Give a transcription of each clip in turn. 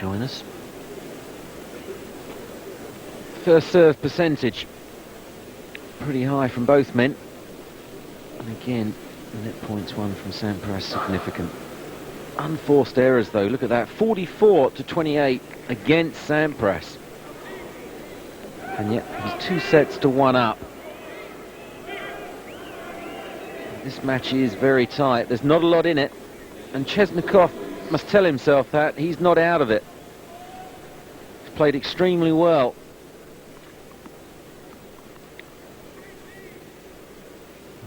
join us. First serve percentage, pretty high from both men. And again, the net points won from Sampras, significant. Unforced errors though, look at that, 44-28 against Sampras. And yet he's 2 sets to 1 up. This match is very tight, there's not a lot in it. And Chesnokov must tell himself that he's not out of it. He's played extremely well.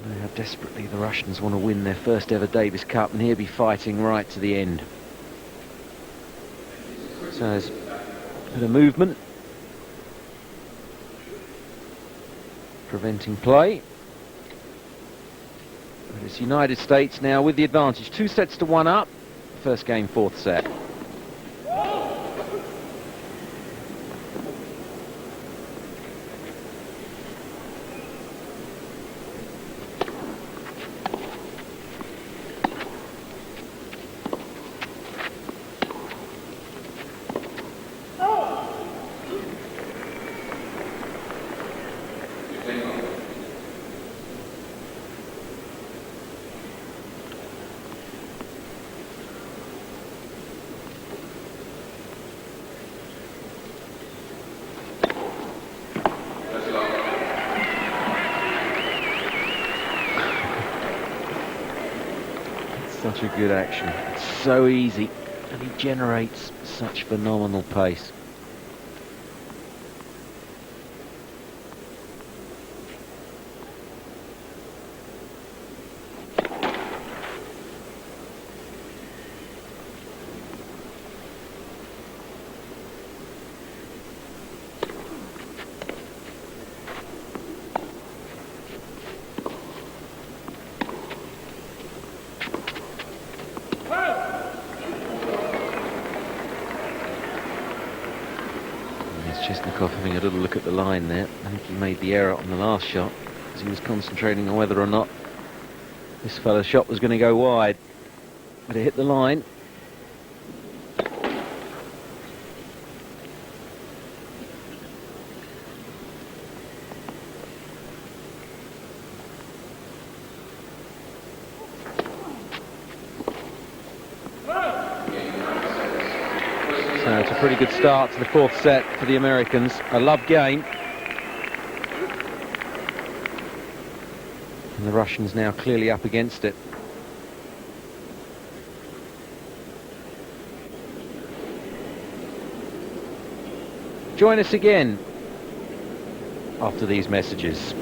I know how desperately the Russians want to win their first ever Davis Cup, and he'll be fighting right to the end. So there's a bit of movement, preventing play. But it's United States now with the advantage. 2 sets to 1 up. First game, 4th set. Such a good action. It's so easy, and he generates such phenomenal pace. Chesnokov having a little look at the line there. I think he made the error on the last shot, as he was concentrating on whether or not this fella's shot was going to go wide. But it hit the line. So it's a pretty good start to the 4th set for the Americans. A love game. And the Russians now clearly up against it. Join us again after these messages.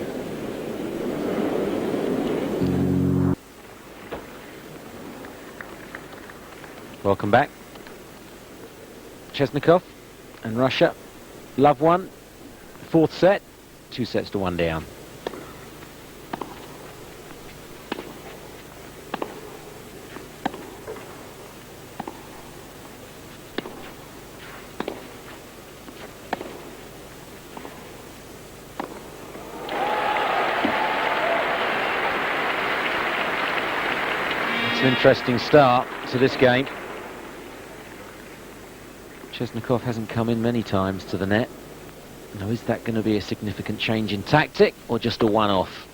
Welcome back. Chesnokov and Russia. Love one. 4th set. 2 sets to 1 down. It's an interesting start to this game. Chesnokov hasn't come in many times to the net. Now, is that going to be a significant change in tactic or just a one-off?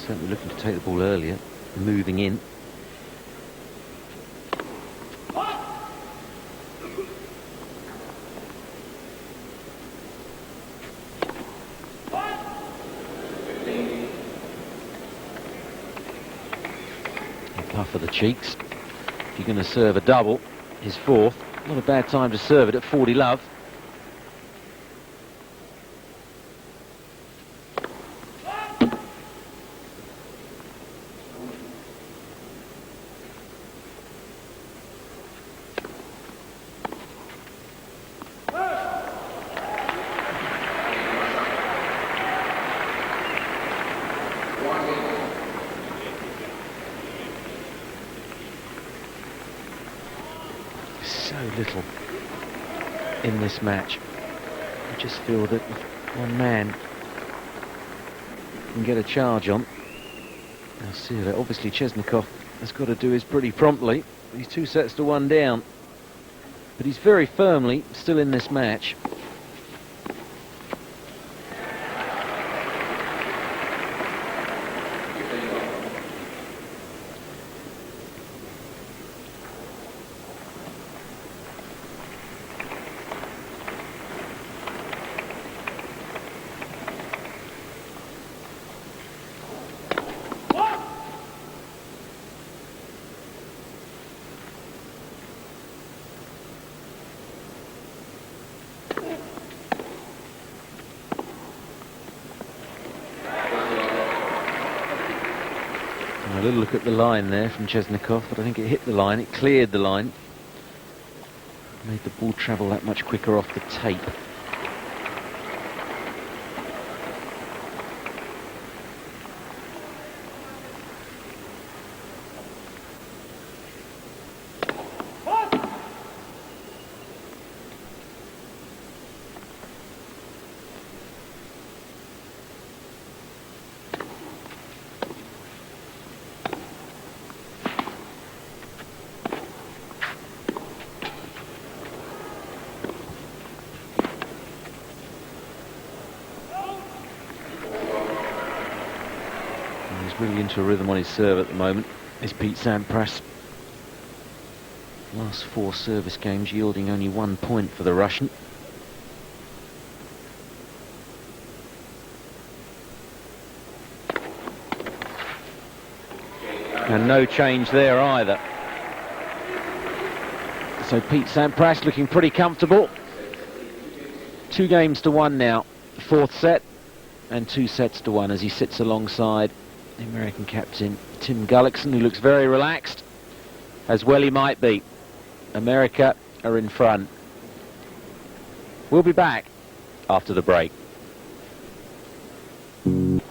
Certainly looking to take the ball earlier, moving in. A puff of the cheeks. If you're going to serve a double, his 4th. Not a bad time to serve it at 40 love. so little in this match. I just feel that if one man can get a charge on, I'll see that obviously Chesnokov has got to do his pretty promptly. He's 2-1 down, but he's very firmly still in this match. A little look at the line there from Chesnokov, but I think it hit the line, it cleared the line. Made the ball travel that much quicker off the tape. Really into a rhythm on his serve at the moment is Pete Sampras. Last 4 service games yielding only 1 point for the Russian. And no change there either. So Pete Sampras looking pretty comfortable. 2-1 now, 4th set, and 2-1 as he sits alongside the American captain Tim Gullickson, who looks very relaxed, as well he might be. America are in front. We'll be back after the break. Welcome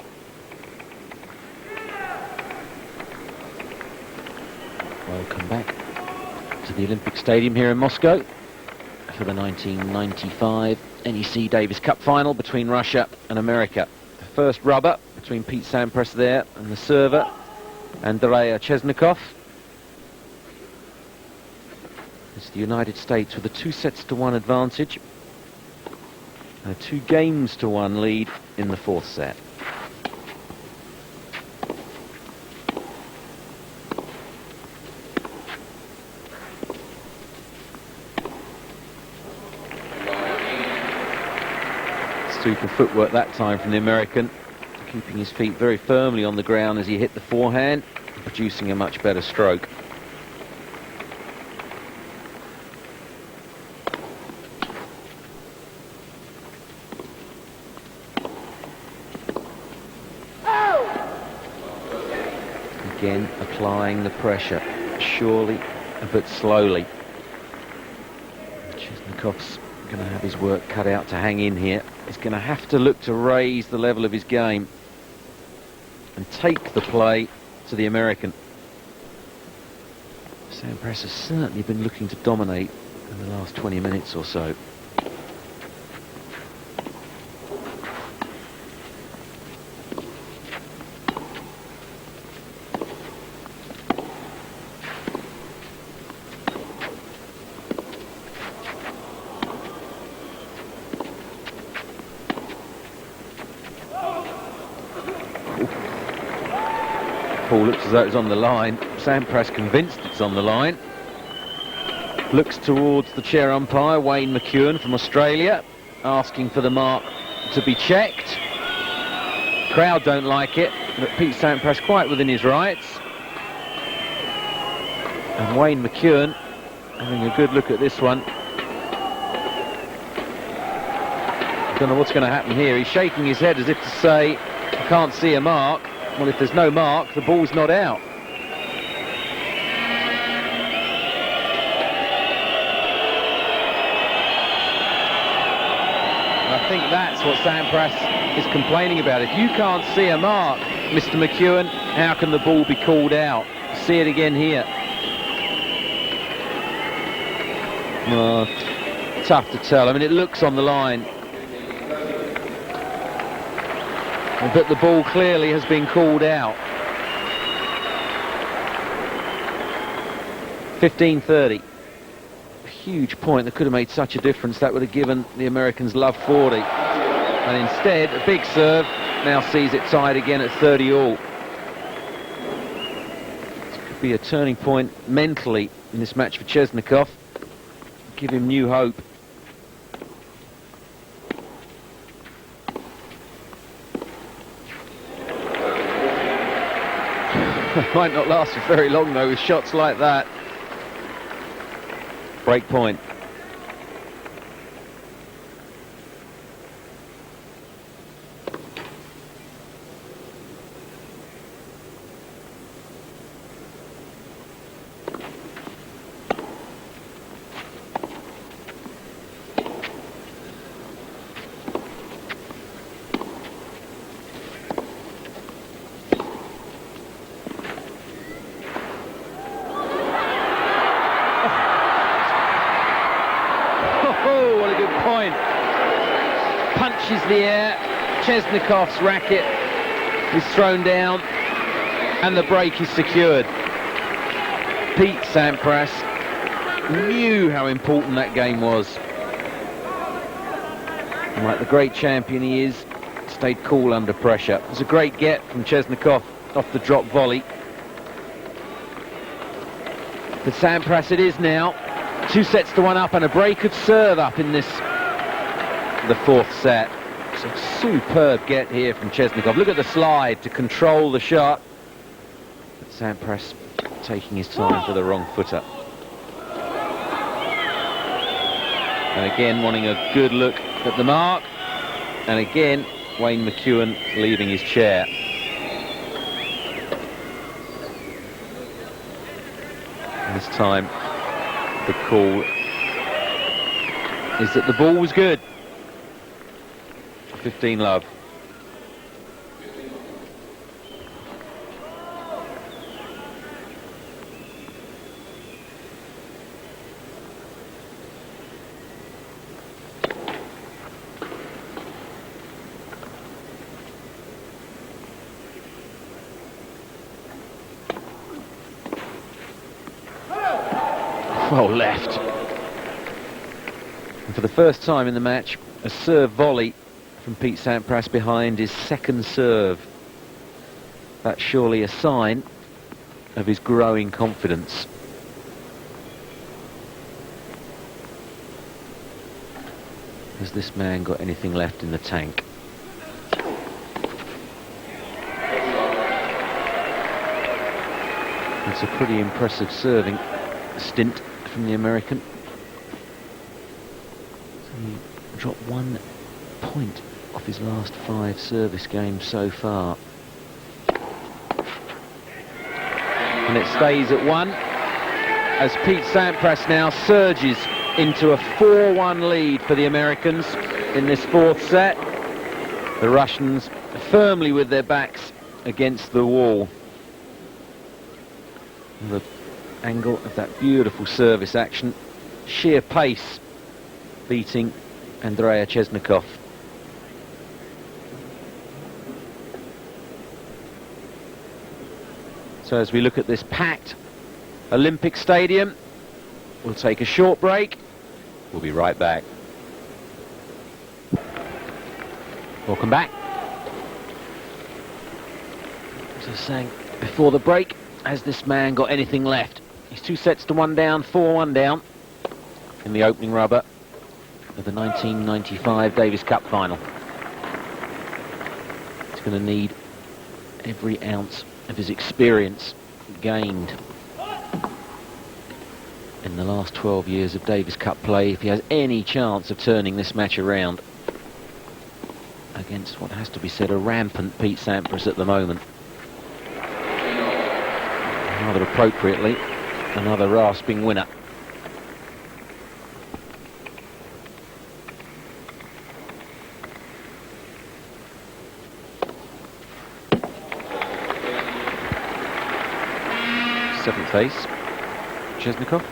back to the Olympic Stadium here in Moscow for the 1995 NEC Davis Cup final between Russia and America. The first rubber between Pete Sampras there and the server Andrei Chesnokov. It's the United States with a 2-1 advantage and a 2-1 lead in the 4th set. Super footwork that time from the American, keeping his feet very firmly on the ground as he hit the forehand, producing a much better stroke. Again, applying the pressure, surely but slowly. Chesnokov's going to have his work cut out to hang in here. He's going to have to look to raise the level of his game and take the play to the American. Sampras has certainly been looking to dominate in the last 20 minutes or so. Ball looks as though it's on the line. Sampras convinced it's on the line. Looks towards the chair umpire, Wayne McEwen from Australia, asking for the mark to be checked. Crowd don't like it, but Pete Sampras quite within his rights. And Wayne McEwen having a good look at this one. Don't know what's going to happen here. He's shaking his head as if to say, I can't see a mark. Well, if there's no mark, the ball's not out. And I think that's what Sampras is complaining about. If you can't see a mark, Mr. McEwen, how can the ball be called out? See it again here. Well, tough to tell. I mean, it looks on the line, but the ball clearly has been called out. 15:30. A huge point that could have made such a difference. That would have given the Americans love 40. And instead, a big serve now sees it tied again at 30 all. This could be a turning point mentally in this match for Chesnokov. Give him new hope. Might not last for very long though with shots like that. Break point. Oh, what a good point. Punches the air. Chesnokov's racket is thrown down and the break is secured. Pete Sampras knew how important that game was. And like the great champion he is, stayed cool under pressure. It was a great get from Chesnokov off the drop volley. For Sampras it is now. 2-1 up and a break could serve up in this, the fourth set. It's a superb get here from Chesnokov. Look at the slide to control the shot. But Sampras taking his time for the wrong footer. And again wanting a good look at the mark. And again Wayne McEwen leaving his chair. And this time the call is that the ball was good. 15 love. Well left. And for the first time in the match, a serve volley from Pete Sampras behind his second serve. That's surely a sign of his growing confidence. Has this man got anything left in the tank? It's a pretty impressive serving stint from the American. So he dropped 1 point off his last 5 service games so far. And it stays at 1 as Pete Sampras now surges into a 4-1 lead for the Americans in this fourth set. The Russians firmly with their backs against the wall. The angle of that beautiful service action, sheer pace beating Andrea Chesnokov. So as we look at this packed Olympic Stadium, we'll take a short break. We'll be right back. Welcome back. As I was saying before the break, has this man got anything left? He's 2-1 down, 4-1 down in the opening rubber of the 1995 Davis Cup final. He's going to need every ounce of his experience gained in the last 12 years of Davis Cup play if he has any chance of turning this match around against what has to be said a rampant Pete Sampras at the moment. Rather appropriately, another rasping winner. Seventh ace, Chesnokov.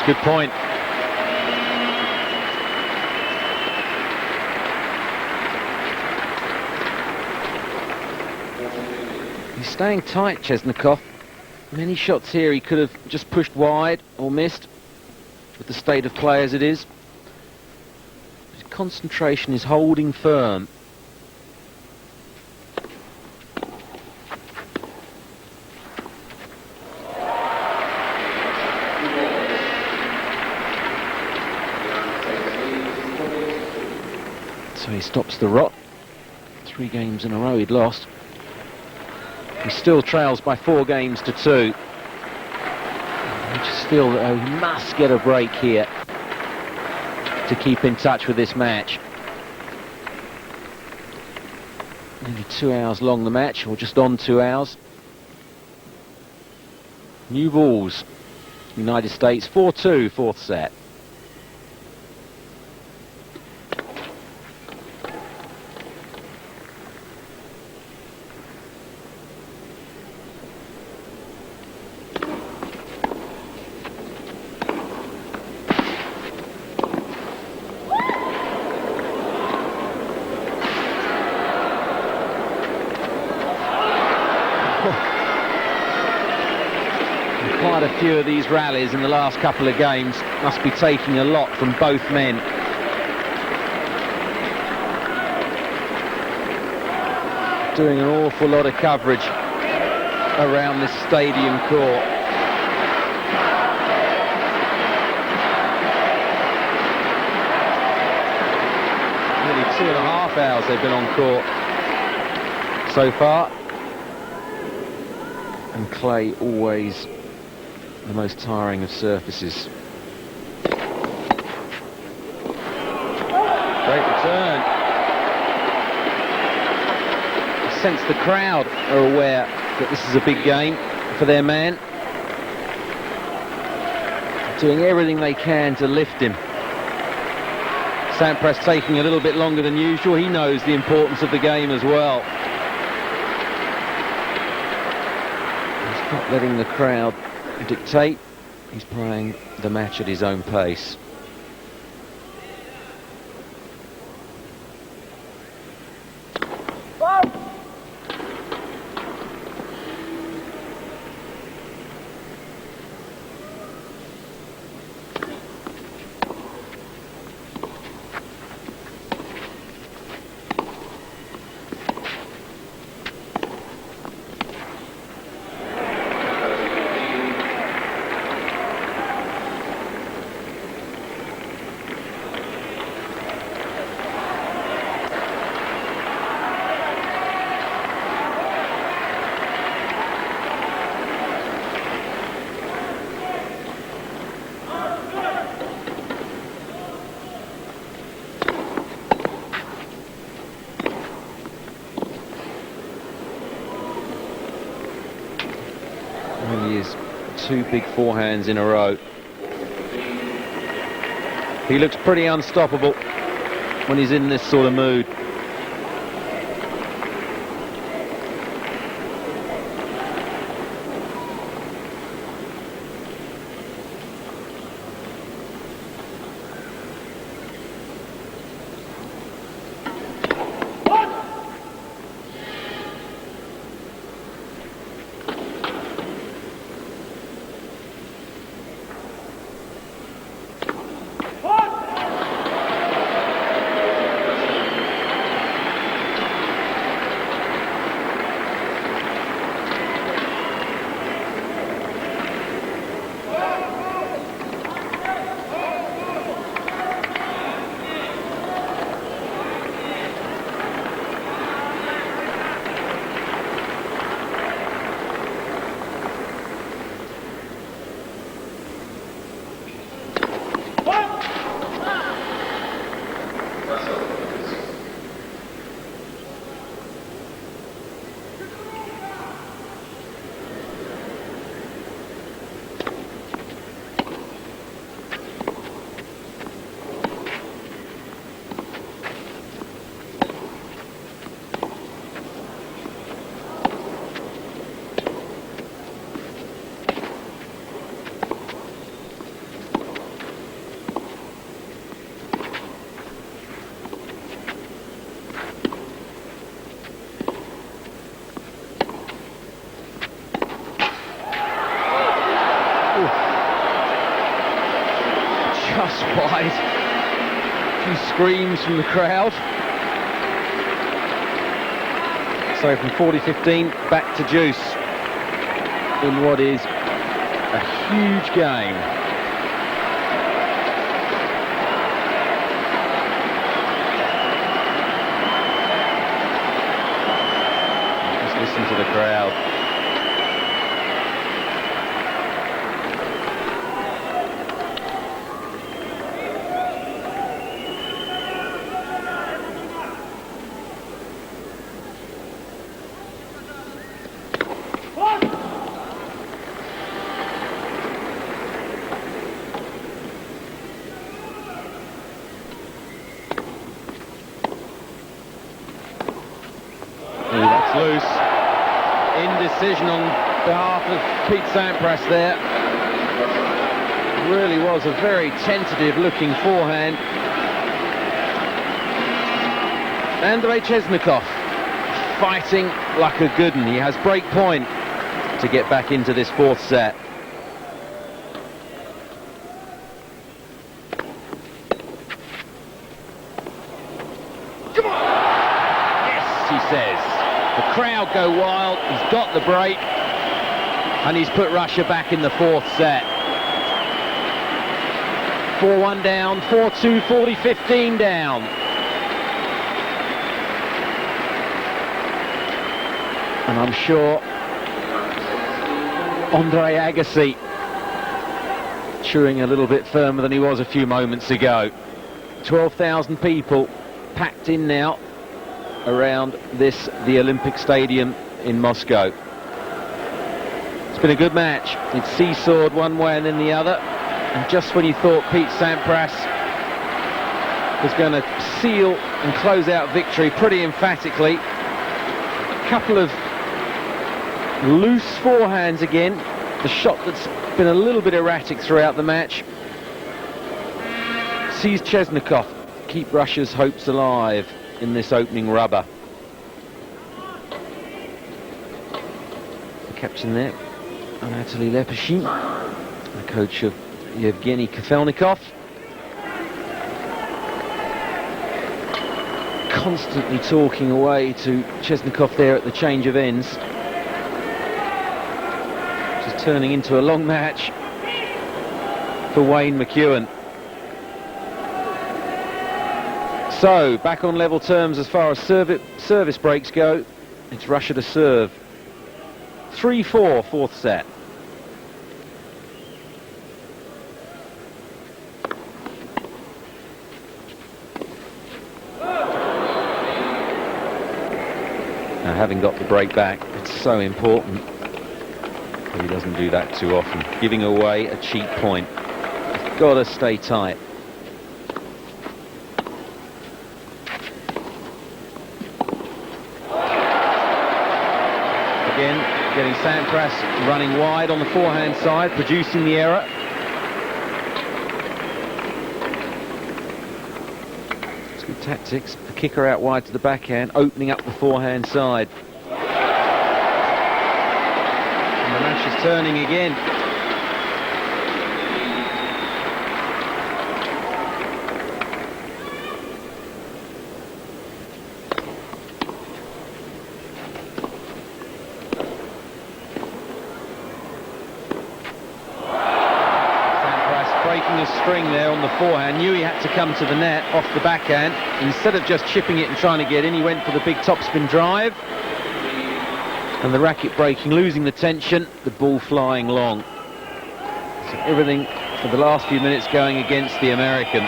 Good point. He's staying tight, Chesnokov. Many shots here he could have just pushed wide or missed, with the state of play as it is. His concentration is holding firm. So he stops the rot. 3 games in a row he'd lost. He still trails by 4 games to 2. I just feel that he must get a break here to keep in touch with this match. Nearly 2 hours long, the match, or just on 2 hours. New balls. United States 4-2, 4th set. Quite a few of these rallies in the last couple of games must be taking a lot from both men. Doing an awful lot of coverage around this stadium court. Nearly 2.5 hours they've been on court so far. And clay always the most tiring of surfaces. Great return. I sense the crowd are aware that this is a big game for their man. Doing everything they can to lift him. Sampras taking a little bit longer than usual. He knows the importance of the game as well. He's not letting the crowd dictate. He's playing the match at his own pace. He is 2 big forehands in a row. He looks pretty unstoppable when he's in this sort of mood. just wide. A few screams from the crowd. So from 40-15 back to juice in what is a huge game. Just listen to the crowd. Loose. Indecision on behalf of Pete Sampras there. Really was a very tentative looking forehand. Andrei Chesnokov fighting like a good one. He has break point to get back into this fourth set. Come on! Yes, he says. The crowd go wild, he's got the break, and he's put Russia back in the fourth set. 4-1 down, 4-2, 40-15 down. And I'm sure Andre Agassi chewing a little bit firmer than he was a few moments ago. 12,000 people packed in now around the Olympic Stadium in Moscow. It's been a good match. It's seesawed one way and then the other, and just when you thought Pete Sampras was going to seal and close out victory pretty emphatically, a couple of loose forehands again. The shot that's been a little bit erratic throughout the match sees Chesnokov keep Russia's hopes alive in this opening rubber. The captain there, Anatoly Lepeshin, the coach of Yevgeny Kafelnikov. Constantly talking away to Chesnokov there at the change of ends. Just turning into a long match for Wayne McEwen. So, back on level terms as far as service breaks go. It's Russia to serve. 3-4, fourth set. Now, having got the break back, it's so important. But he doesn't do that too often. Giving away a cheap point. He's got to stay tight. Again, getting Sampras running wide on the forehand side, producing the error. It's good tactics. The kicker out wide to the backhand, opening up the forehand side. And the match is turning again. Breaking a string there on the forehand, knew he had to come to the net off the backhand. Instead of just chipping it and trying to get in, he went for the big topspin drive. And the racket breaking, losing the tension, the ball flying long. So everything for the last few minutes going against the American.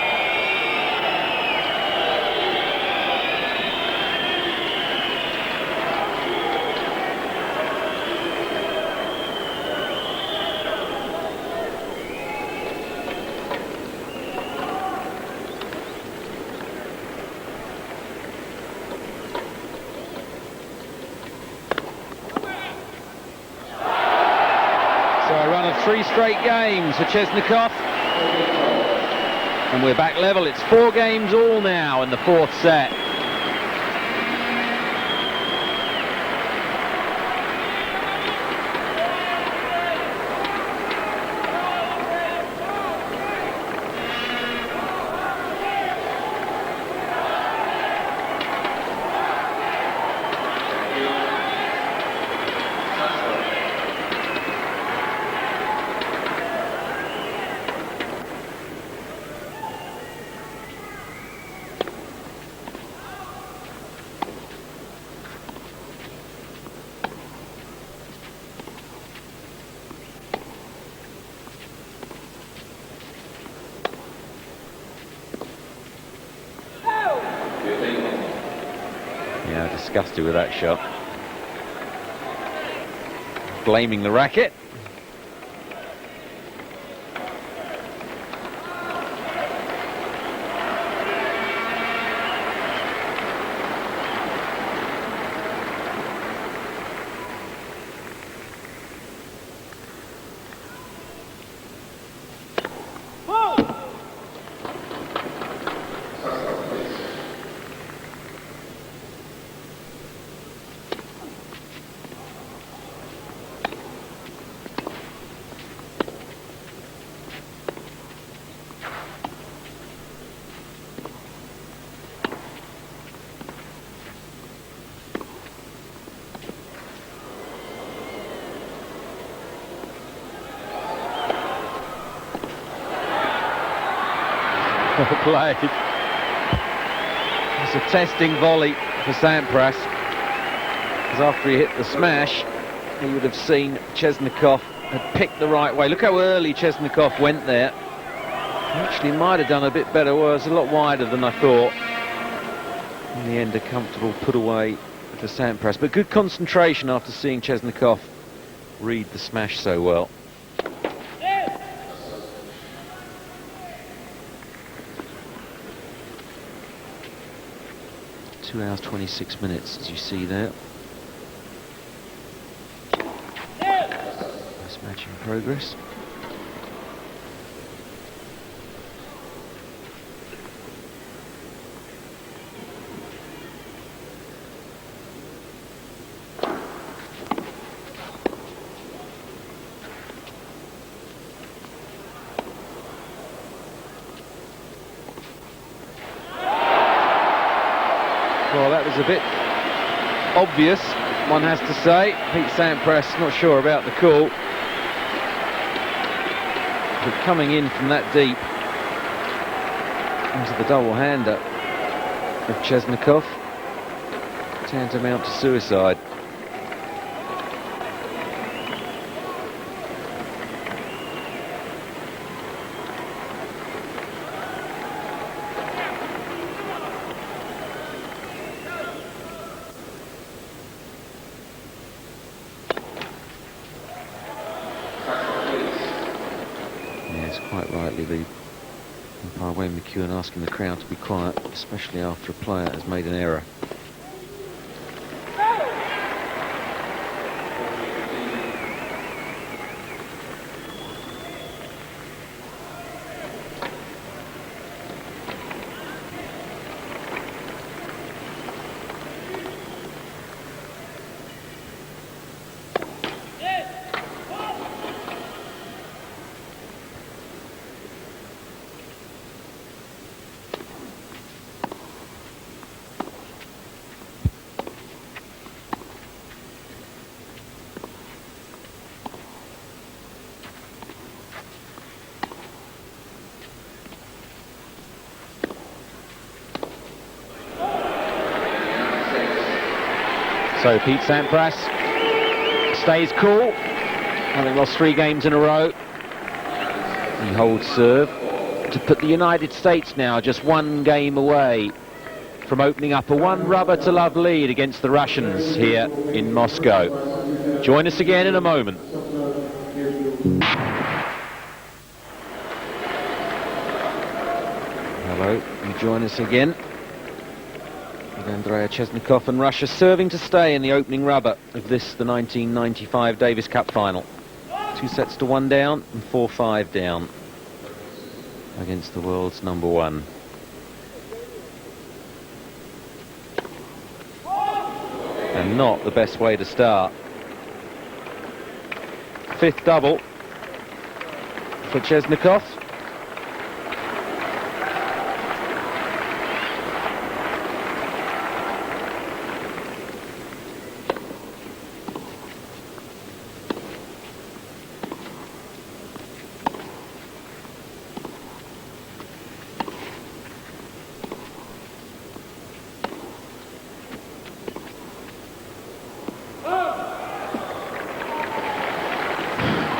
So a run of 3 straight games for Chesnokov. And we're back level. It's 4 games all now in the fourth set. disgusted with that shot. Blaming the racket. Well played. It's a testing volley for Sampras, because after he hit the smash, he would have seen Chesnokov had picked the right way. Look how early Chesnokov went there. He actually might have done a bit better. Well, it's a lot wider than I thought. In the end, a comfortable put away for Sampras, but good concentration after seeing Chesnokov read the smash so well. 2 hours 26 minutes, as you see there. Nice match in progress. Well, that was a bit obvious, one has to say. Pete Sampras not sure about the call. But coming in from that deep into the double-hander of Chesnokov, tantamount to suicide. Quite rightly, the umpire Wayne McEwen asking the crowd to be quiet, especially after a player has made an error. So Pete Sampras stays cool, having lost 3 games in a row. He holds serve to put the United States now just 1 game away from opening up a 1-rubber-to-love lead against the Russians here in Moscow. Join us again in a moment. Hello, you join us again. Andrei Chesnokov and Russia serving to stay in the opening rubber of this, the 1995 Davis Cup final. 2 sets to 1 down and 4-5 down against the world's number 1. And not the best way to start. 5th double for Chesnokov.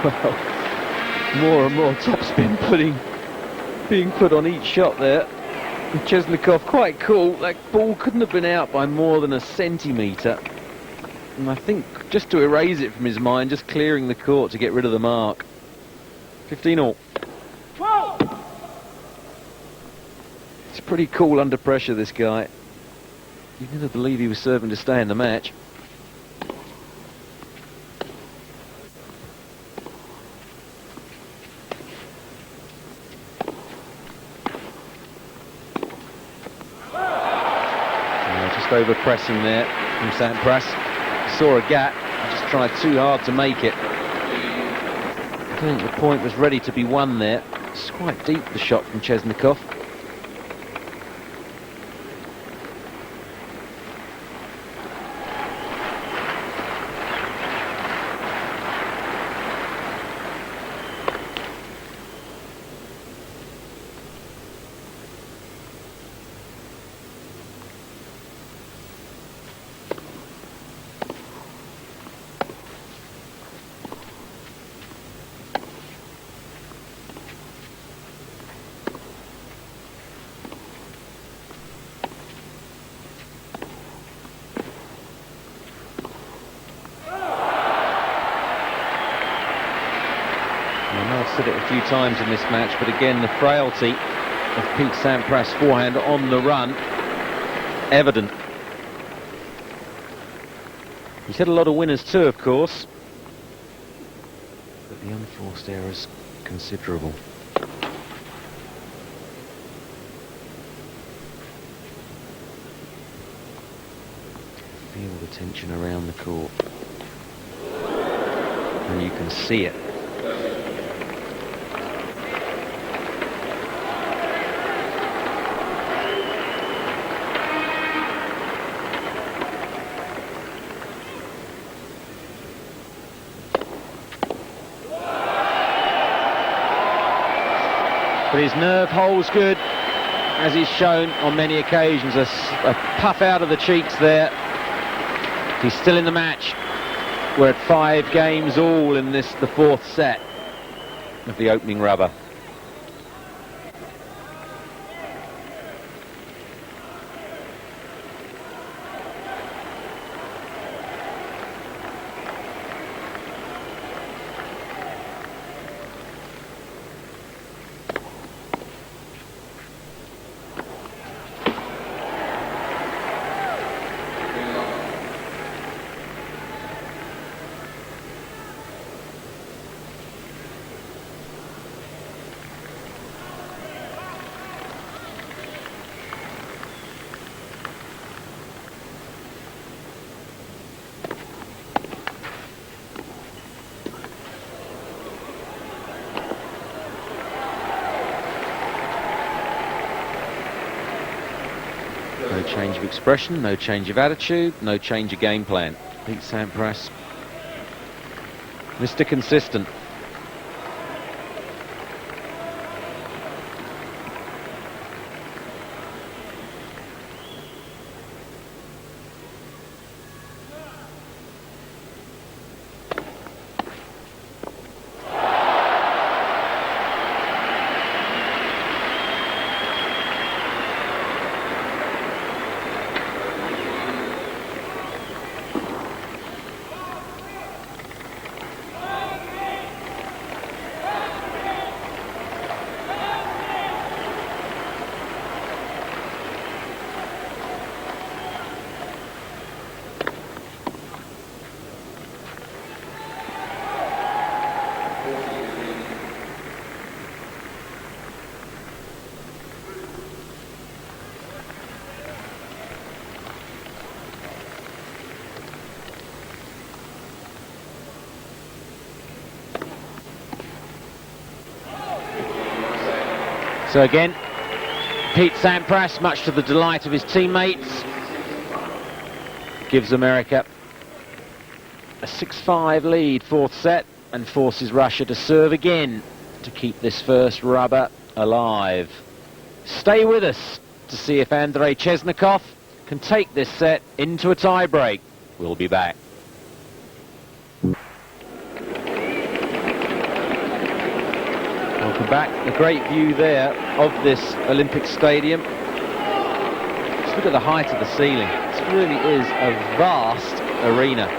Well, more and more topspin being put on each shot there. Chesnokov quite cool. That ball couldn't have been out by more than a centimetre. And I think just to erase it from his mind, just clearing the court to get rid of the mark. 15-all. It's pretty cool under pressure, this guy. You never believe he was serving to stay in the match. Just over pressing there from Sampras. Saw a gap, just tried too hard to make it. I think the point was ready to be won there. It's quite deep, the shot from Chesnokov. I've said it a few times in this match, but again, the frailty of Pete Sampras' forehand on the run, evident. He's had a lot of winners too, of course, but the unforced error's considerable. Feel the tension around the court, and you can see it. But his nerve holds good, as he's shown on many occasions. A puff out of the cheeks there. He's still in the match. We're at 5 games all in this, the 4th set of the opening rubber. No change of expression, no change of attitude, no change of game plan. Pete Sampras, Mr. Consistent. So again, Pete Sampras, much to the delight of his teammates, gives America a 6-5 lead, 4th set, and forces Russia to serve again to keep this first rubber alive. Stay with us to see if Andrei Chesnokov can take this set into a tie-break. We'll be back. Welcome back. A great view there of this Olympic Stadium. Just look at the height of the ceiling. This really is a vast arena.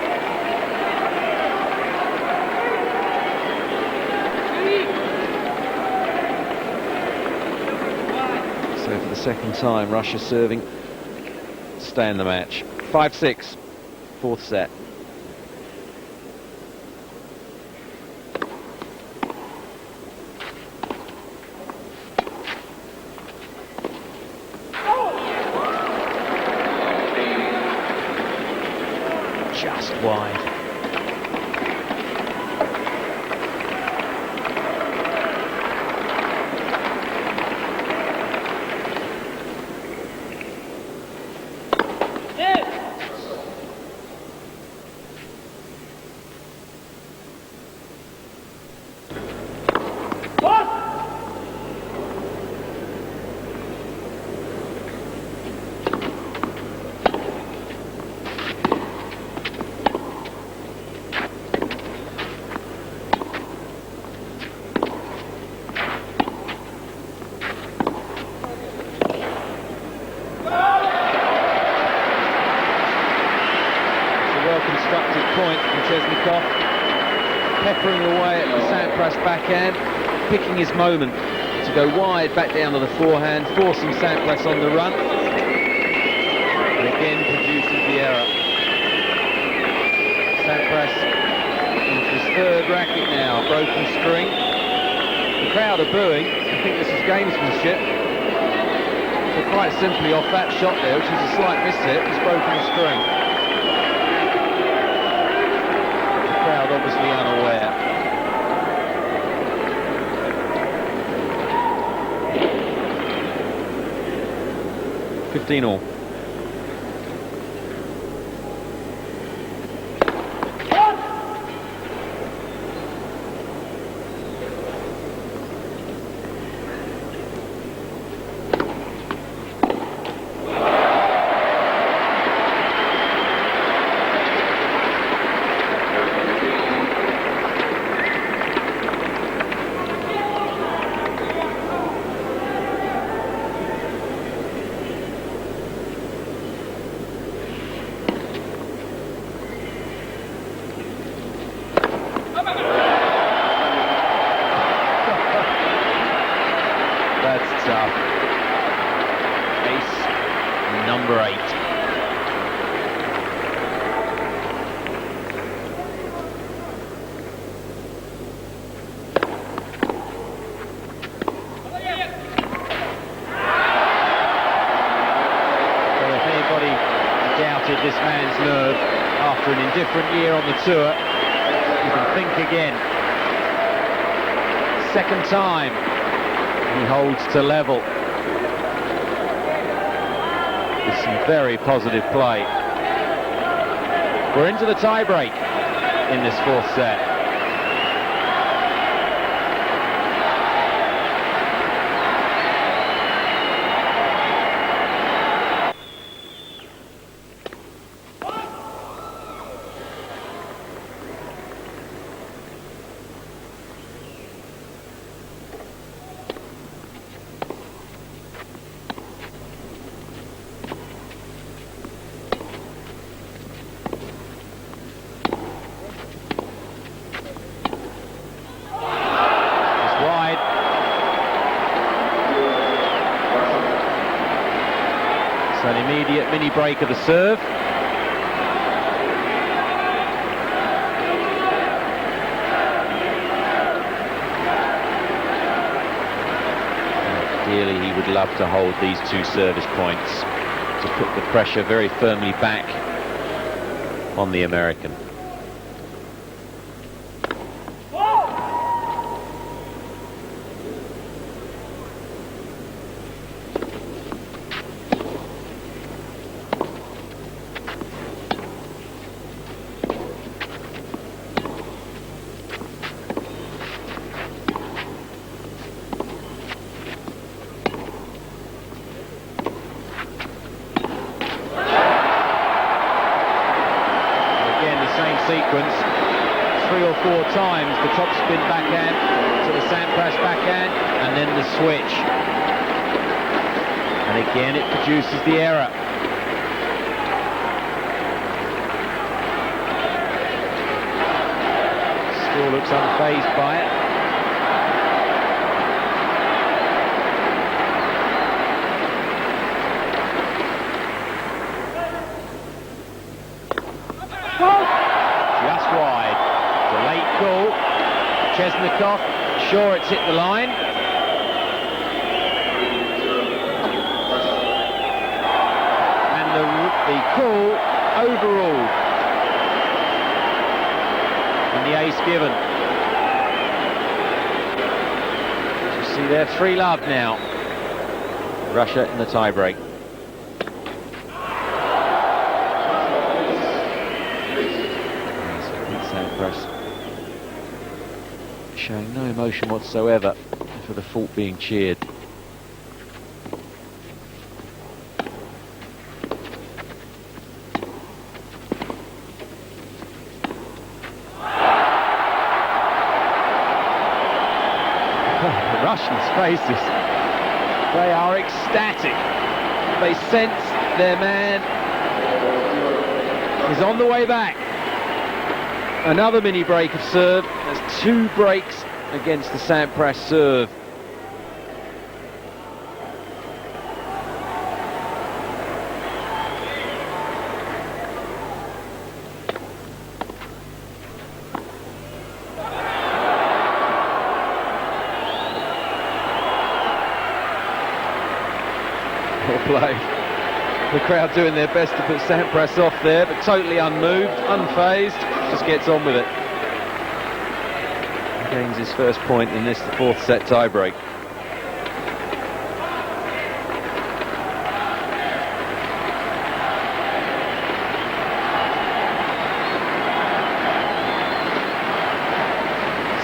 So for the second time, Russia serving, stay in the match. 5-6, fourth set. Just wide. Constructed point from Chesnokov, peppering away at the Sampras backhand, picking his moment to go wide back down to the forehand, forcing Sampras on the run, and again produces the error. Sampras into his third racket now, broken string. The crowd are booing. I think this is gamesmanship. So quite simply off that shot there, which is a slight miss hit, he's broken the string. Obviously unaware. 15-all. That's tough. Ace number 8. So if anybody doubted this man's nerve after an indifferent year on the tour, you can think again. Second time he holds to level. With some very positive play. We're into the tie-break in this fourth set. So an immediate mini break of the serve. Ideally, he would love to hold these two service points to put the pressure very firmly back on the American. Sequence 3 or 4 times the top spin backhand to the Sampras backhand and then the switch, And again it produces the error. Still looks unfazed by it. Just wide. The late call. Chesnokov, sure it's hit the line. And the call overruled. And the ace given. You see there, 3-love now. Russia in the tie-break. Sampras showing no emotion whatsoever for the fault being cheered. The Russians' faces, they are ecstatic. They sense their man is on the way back. Another mini break of serve. There's 2 breaks against the Sampras serve. Well played. The crowd doing their best to put Sampras off there, but totally unmoved, unfazed, just gets on with it. Gains his first point in this, the 4th set tie-break.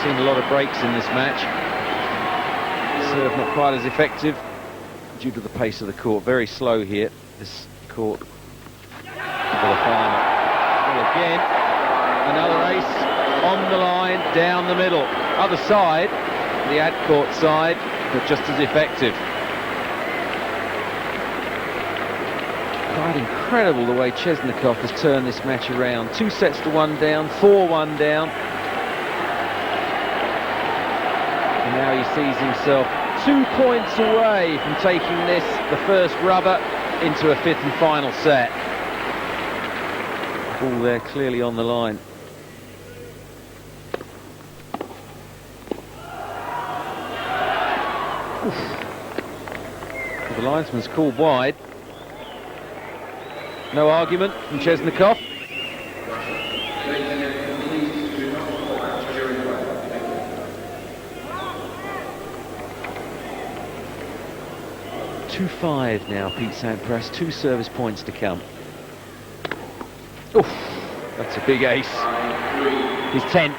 Seen a lot of breaks in this match. Serve not quite as effective due to the pace of the court. Very slow here, this court, for the final. Well, again, another ace on the line, down the middle. Other side, the ad court side, but just as effective. Quite incredible the way Chesnokov has turned this match around. 2 sets to 1 down, 4-1 down. And now he sees himself 2 points away from taking this, the first rubber, into a 5th and final set. Ball there clearly on the line. The linesman's called wide. No argument from Chesnokov. Two-5 now, Pete Sampras. 2 service points to come. Oof, that's a big ace. His 10th.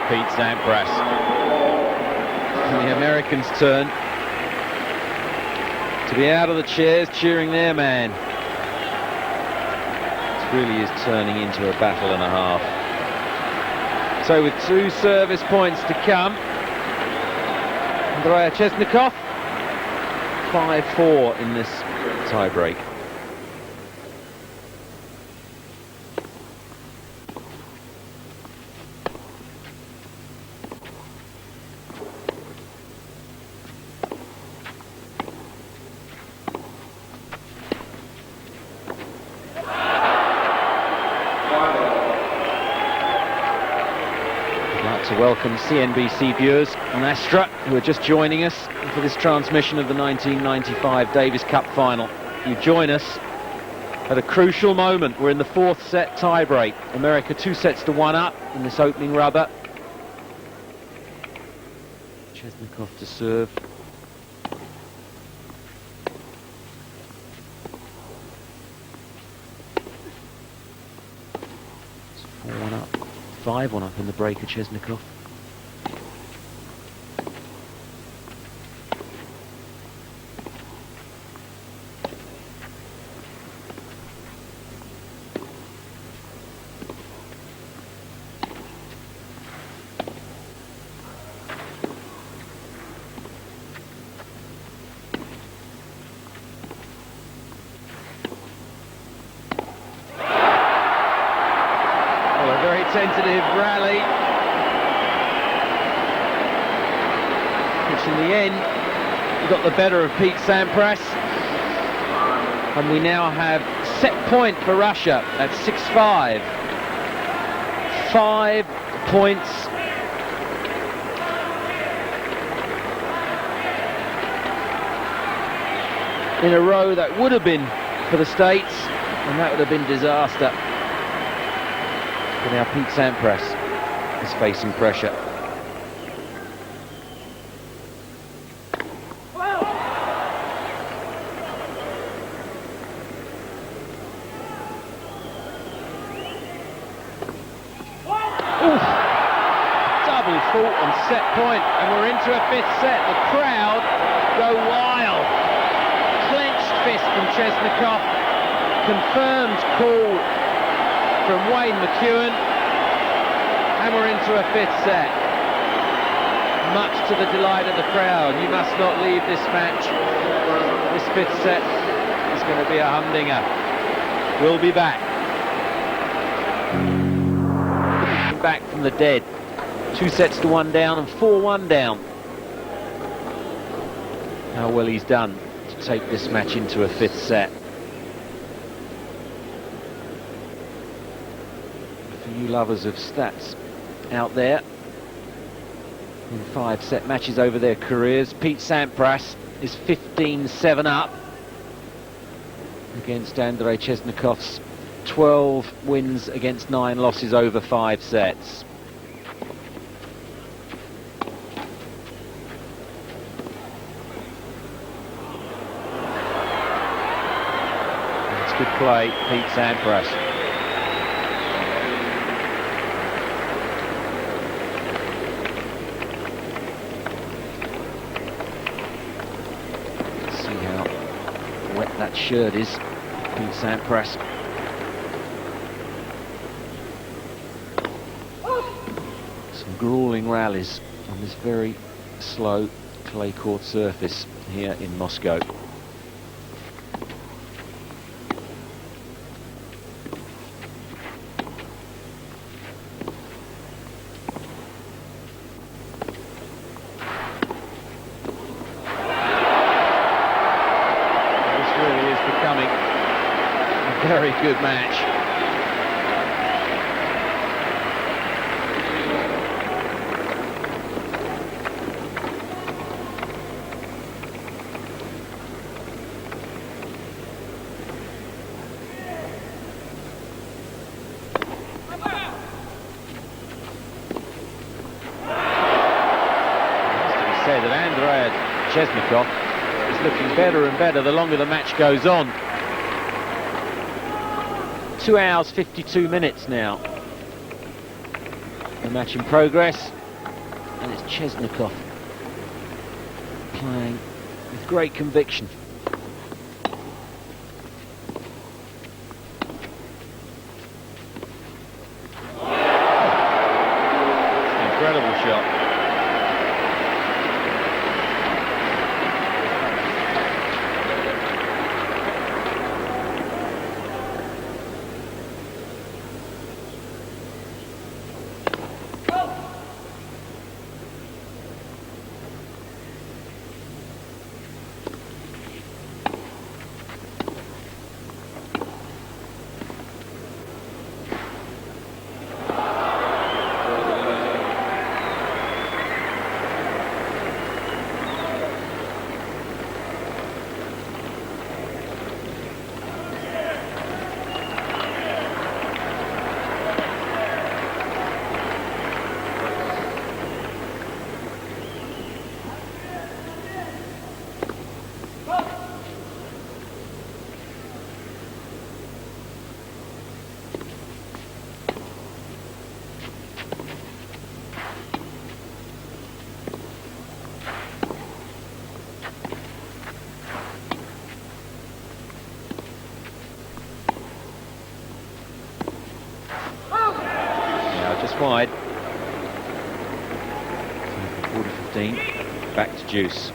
Pete Sampras. And the Americans' turn to be out of the chairs cheering their man. It really is turning into a battle and a half. So with 2 service points to come, Andrei Chesnokov, 5-4 in this tie-break. To welcome CNBC viewers on Astra who are just joining us for this transmission of the 1995 Davis Cup final. You join us at a crucial moment. We're in the fourth set tiebreak. America 2-1 up in this opening rubber. Chesnokov to serve. It's 4-1 up. 5-1 up in the break of Chesnokov. Tentative rally, which in the end got the better of Pete Sampras, and we now have set point for Russia at 6-5. 5 points in a row that would have been for the States, and that would have been disaster. But now Pete Sampras is facing pressure. Oof. Double fault on set point, and we're into a fifth set. The crowd go wild. Clenched fist from Chesnokov. Confirmed call from Wayne McEwen, and we're into a fifth set. Much to the delight of the crowd. You must not leave this match. This fifth set is going to be a humdinger. We'll be back. Back from the dead. 2-1 down and 4-1 down. How well he's done to take this match into a fifth set. You lovers of stats out there in 5-set matches over their careers, Pete Sampras is 15-7 up against Andrei Chesnokov's 12 wins against 9 losses over 5 sets. It's good play, Pete Sampras. That shirt is Pete Sampras. Some grueling rallies on this very slow clay court surface here in Moscow. Very good match. It has to be said that Andrei Chesnokov is looking better and better the longer the match goes on. 2 hours 52 minutes now. The match in progress, and it's Chesnokov playing with great conviction. Incredible shot. wide. 40-15, back to deuce.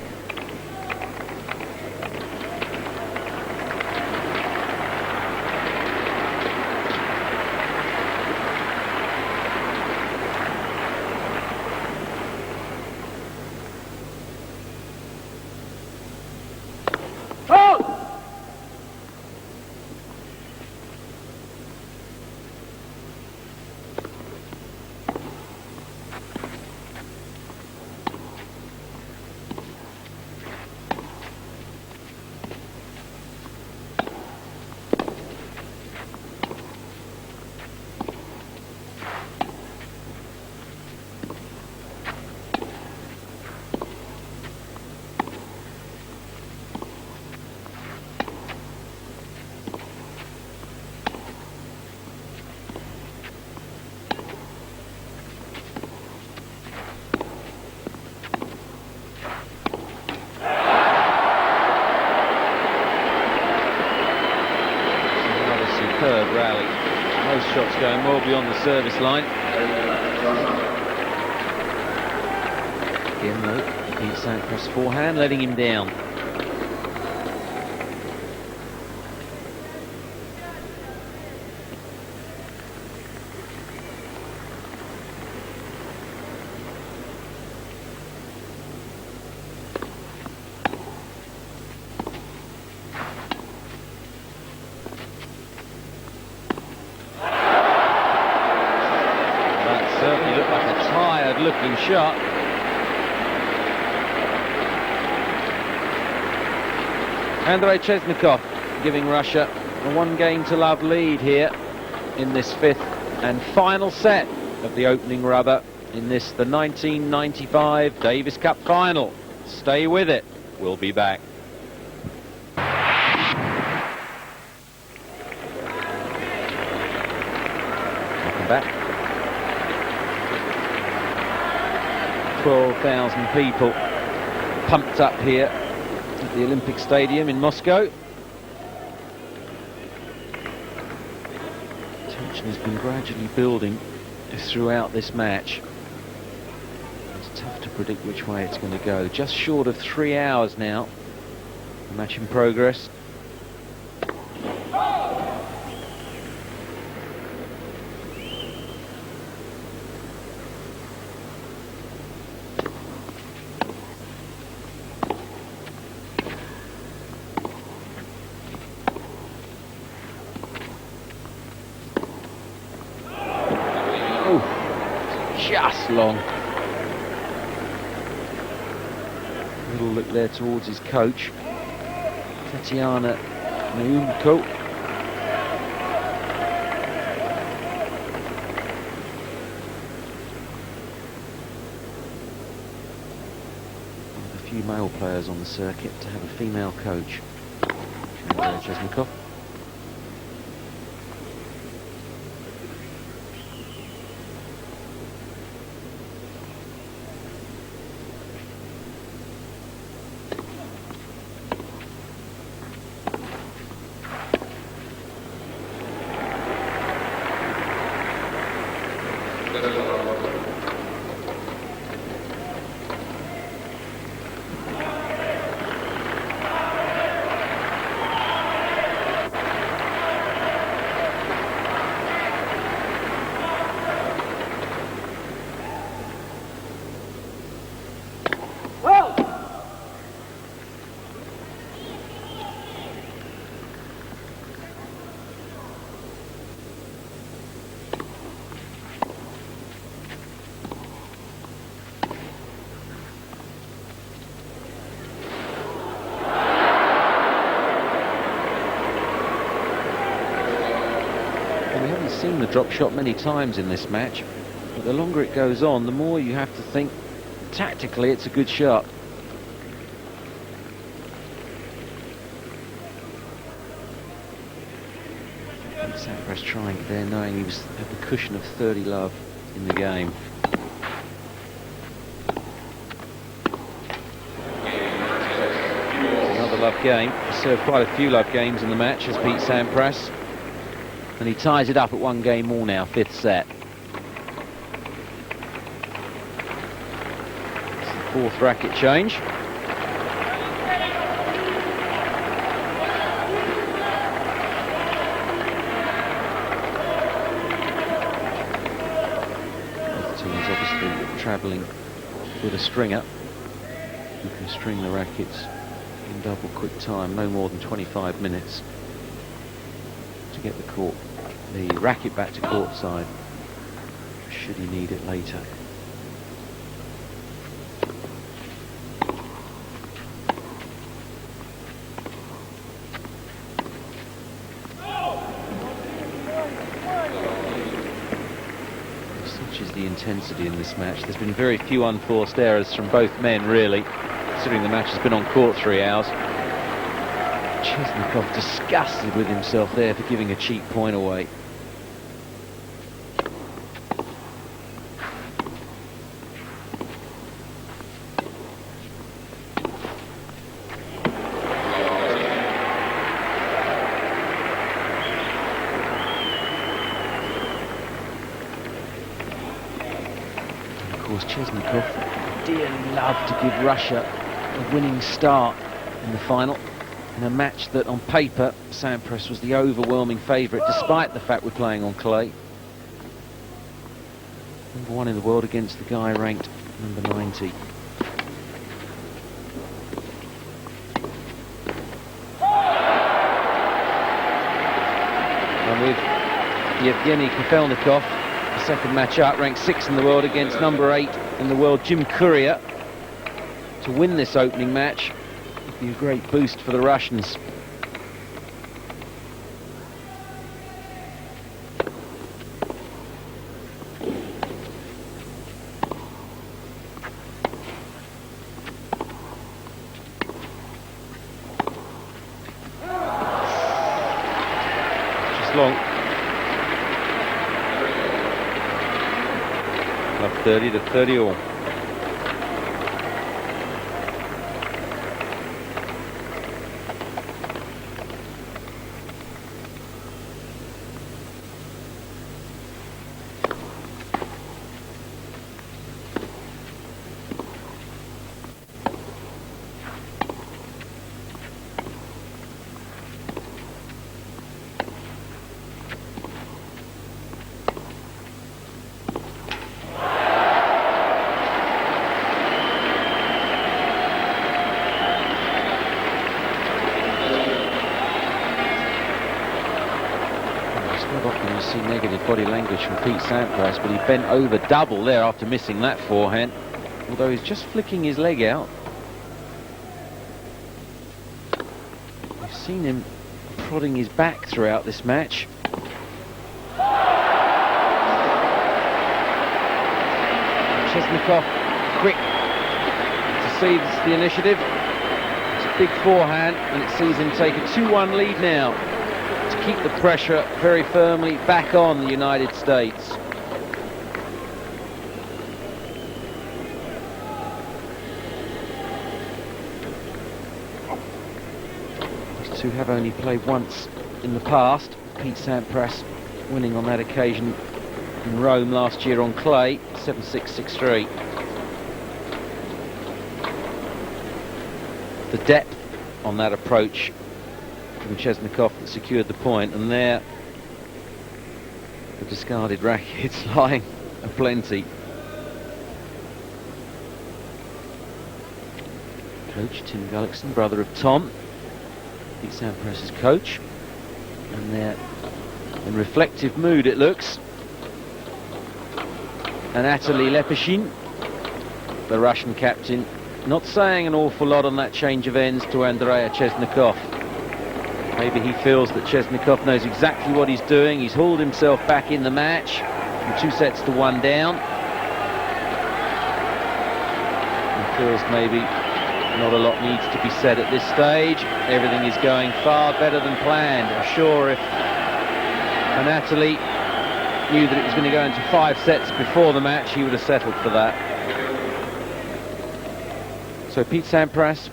Superb rally. Most shots going well beyond the service line. Again though, Pete Sampras forehand letting him down. Certainly looked like a tired-looking shot. Andrei Chesnokov giving Russia a 1-game-to-love lead here in this 5th and final set of the opening rubber in the 1995 Davis Cup final. Stay with it. We'll be back. Welcome back. 12,000 people pumped up here at the Olympic Stadium in Moscow. Tension has been gradually building throughout this match. It's tough to predict which way it's going to go. Just short of 3 hours now. The match in progress. Just long. Little look there towards his coach, Tatiana Naumko. One of the few male players on the circuit to have a female coach. Chesnokov. We haven't seen the drop shot many times in this match, but the longer it goes on, the more you have to think tactically it's a good shot. Sampras trying it there, knowing he had the cushion of 30 love in the game. Another love game. He served quite a few love games in the match as Pete Sampras. And he ties it up at 1 game all now, 5th set. fourth racket change. Both teams obviously travelling with a stringer who can string the rackets in double quick time, no more than 25 minutes to get the racket back to court side, should he need it later. Such is the intensity in this match. There's been very few unforced errors from both men, really, considering the match has been on court 3 hours. Chesnokov disgusted with himself there for giving a cheap point away. And of course, Chesnokov dearly loved to give Russia a winning start in the final, in a match that on paper Sampras was the overwhelming favourite, despite the fact we're playing on clay. Number 1 in the world against the guy ranked number 90. And with Yevgeny Kafelnikov, the second match up, ranked 6th in the world against number 8 in the world, Jim Courier. To win this opening match would be a great boost for the Russians. Just long. Love 30 to 30 all. Often you see negative body language from Pete Sampras, but he bent over double there after missing that forehand, although he's just flicking his leg out. We've seen him prodding his back throughout this match. Chesnokov quick to seize the initiative. It's a big forehand, and it sees him take a 2-1 lead now, to keep the pressure very firmly back on the United States. These two have only played once in the past. Pete Sampras winning on that occasion in Rome last year on clay, 7-6, 6-3. The depth on that approach from Chesnokov that secured the point, and there the discarded rackets lying aplenty. Coach Tim Gullickson, brother of Tom, Pete Sampras' coach, and they're in reflective mood, it looks. Anatoly Lepeshin, the Russian captain, not saying an awful lot on that change of ends to Andrea Chesnokov. Maybe he feels that Chesnokov knows exactly what he's doing. He's hauled himself back in the match from 2-1 down. He feels maybe not a lot needs to be said at this stage. Everything is going far better than planned. I'm sure if Anatoly knew that it was going to go into 5 sets before the match, he would have settled for that. So Pete Sampras,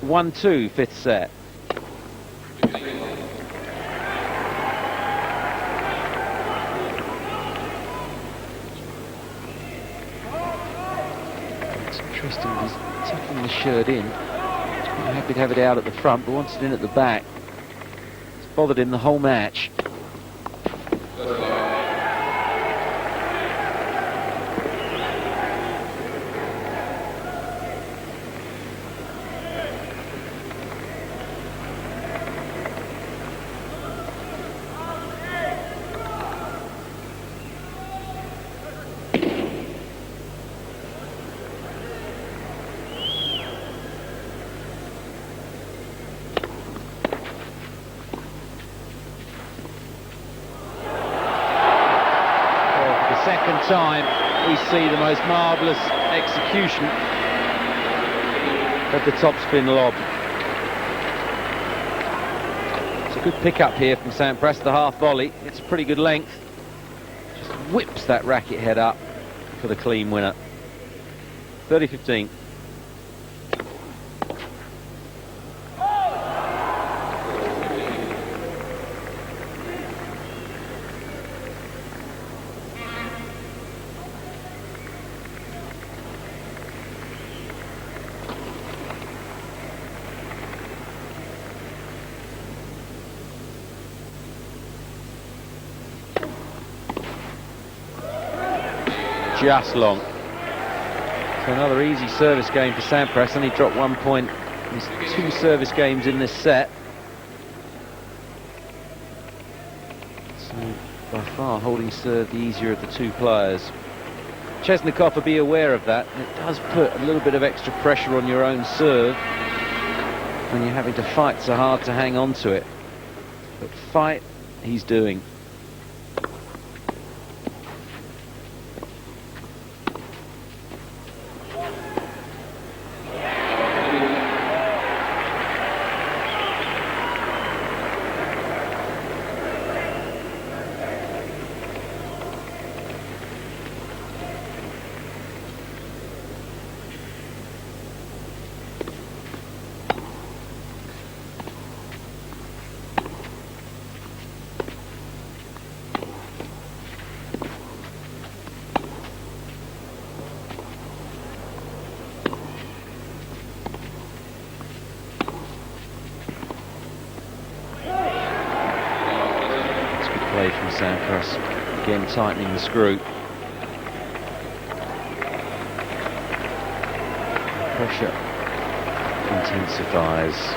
1-2, 5th set. It's interesting, shirt in. I'm happy to have it out at the front, but wants it in at the back. It's bothered him the whole match. Second time we see the most marvellous execution of the topspin lob. It's a good pick-up here from Sampras, the half volley. It's a pretty good length. Just whips that racket head up for the clean winner. 30-15. Just long. So another easy service game for Sampras, and he dropped 1 point in his 2 service games in this set. So by far holding serve the easier of the 2 players. Chesnokov will be aware of that, and it does put a little bit of extra pressure on your own serve when you're having to fight so hard to hang on to it. But fight he's doing. From Sampras, again tightening the screw. Pressure intensifies.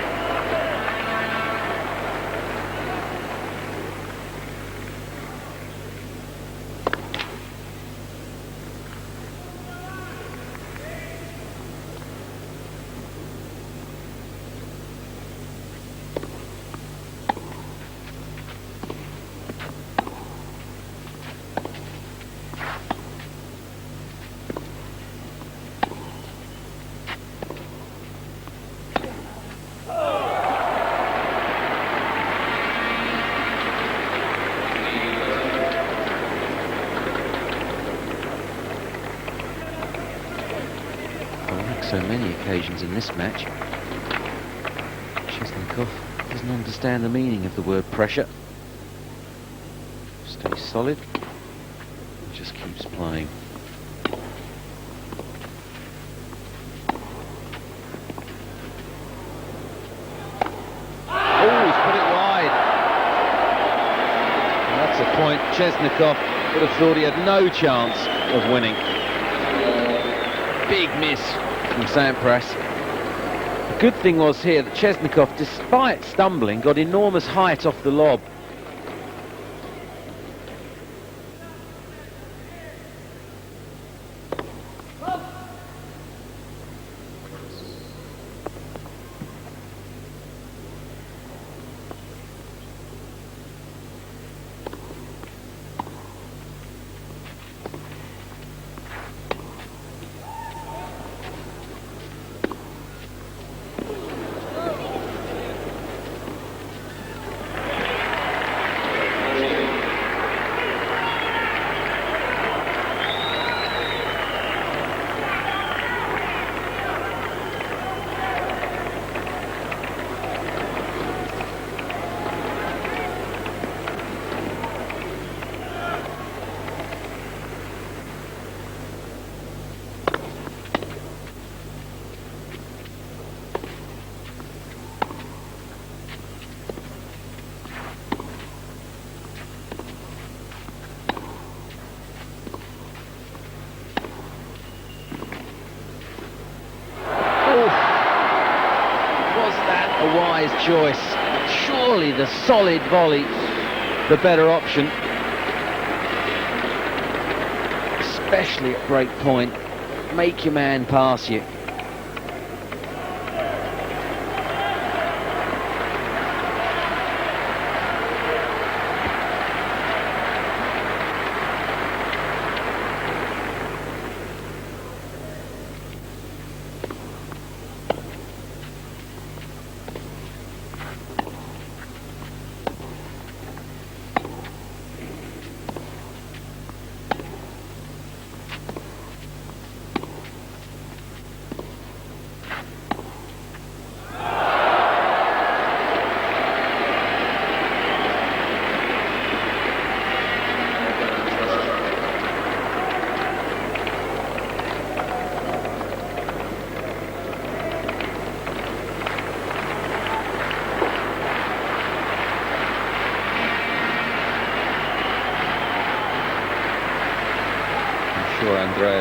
So many occasions in this match, Chesnokov doesn't understand the meaning of the word pressure. Stays solid and just keeps playing. Oh, he's put it wide. And that's a point Chesnokov would have thought he had no chance of winning. Big miss from Sampras. The good thing was here that Chesnokov, despite stumbling, got enormous height off the lob. Was that a wise choice? Surely the solid volley, the better option. Especially at break point. Make your man pass you.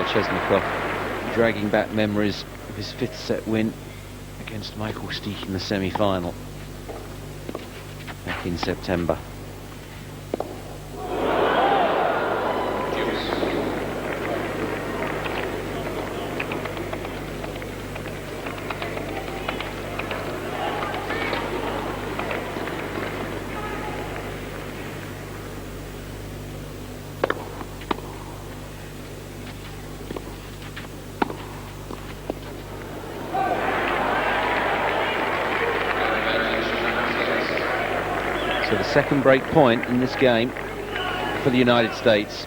Chesnokov dragging back memories of his 5th set win against Michael Stich in the semi-final back in September. So the second break point in this game for the United States.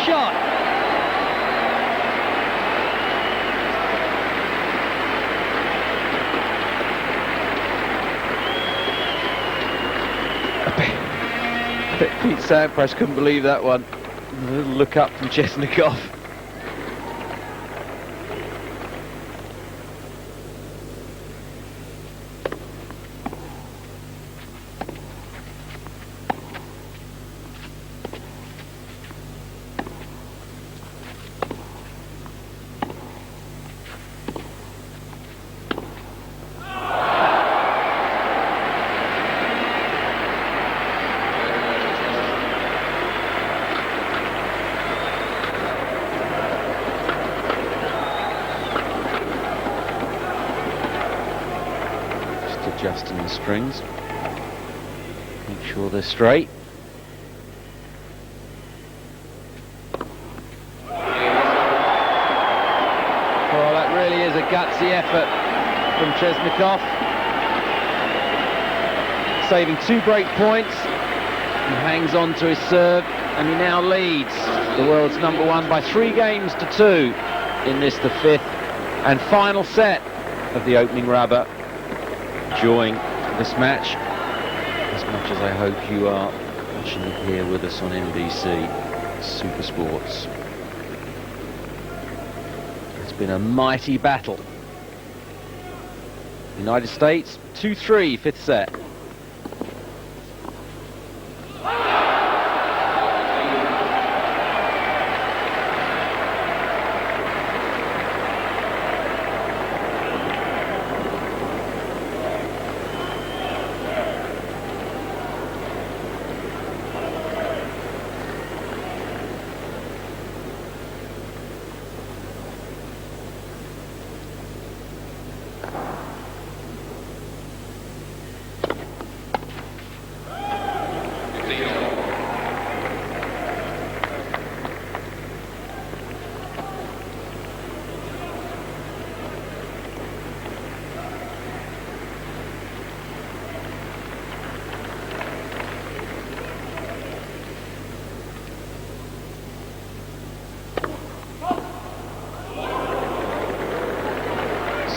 Shot. I bet Pete Sampras couldn't believe that one. A little look up from Chesnokov. Adjusting the strings, make sure they're straight. Oh, that really is a gutsy effort from Chesnokov, saving 2 break points. He hangs on to his serve and he now leads the world's #1 by 3 games to 2 in this, the 5th and final set of the opening rubber. Enjoying this match as much as I hope you are watching it here with us on NBC Super Sports. It's been a mighty battle. United States 2-3, 5th set.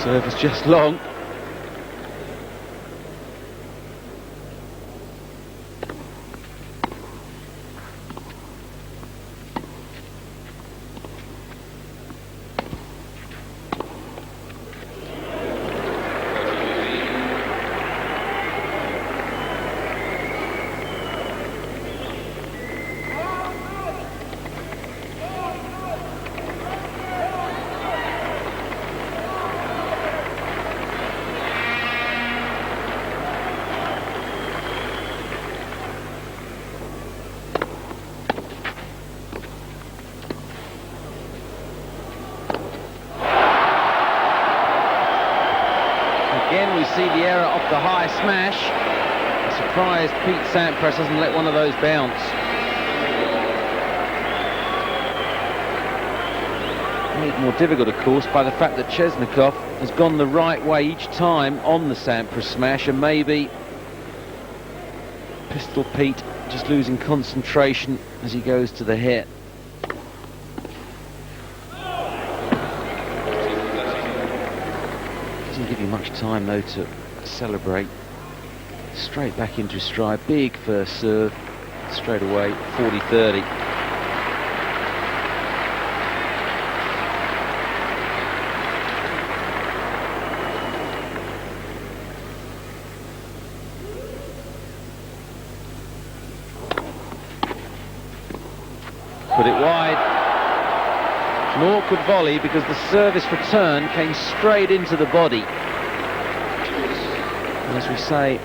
Serve is just long. Again, we see the error off the high smash. I'm surprised Pete Sampras doesn't let one of those bounce. Made more difficult, of course, by the fact that Chesnokov has gone the right way each time on the Sampras smash, and maybe Pistol Pete just losing concentration as he goes to the hit. Doesn't give you much time though to celebrate. Straight back into stride, big first serve, straight away, 40-30. Put it wide. An awkward volley because the service return came straight into the body. And as we say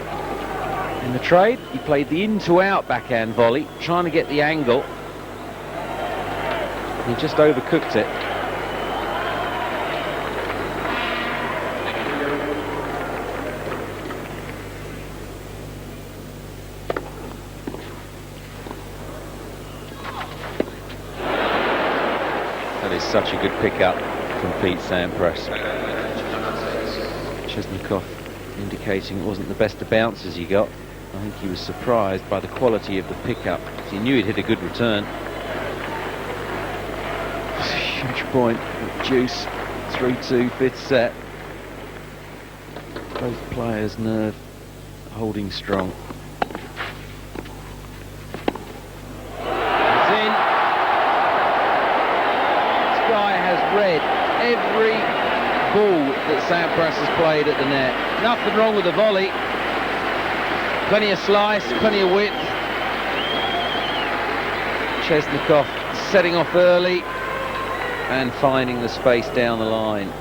in the trade, he played the in-to-out backhand volley, trying to get the angle. He just overcooked it. That is such a good pickup from Pete Sampras. Chesnokov indicating it wasn't the best of bounces he got. I think he was surprised by the quality of the pickup. He knew he'd hit a good return. It's a huge point. Juice, 3-2, fifth set. Both players' nerve holding strong. Read every ball that Sampras has played at the net. Nothing wrong with the volley. Plenty of slice, plenty of width. Chesnokov setting off early and finding the space down the line.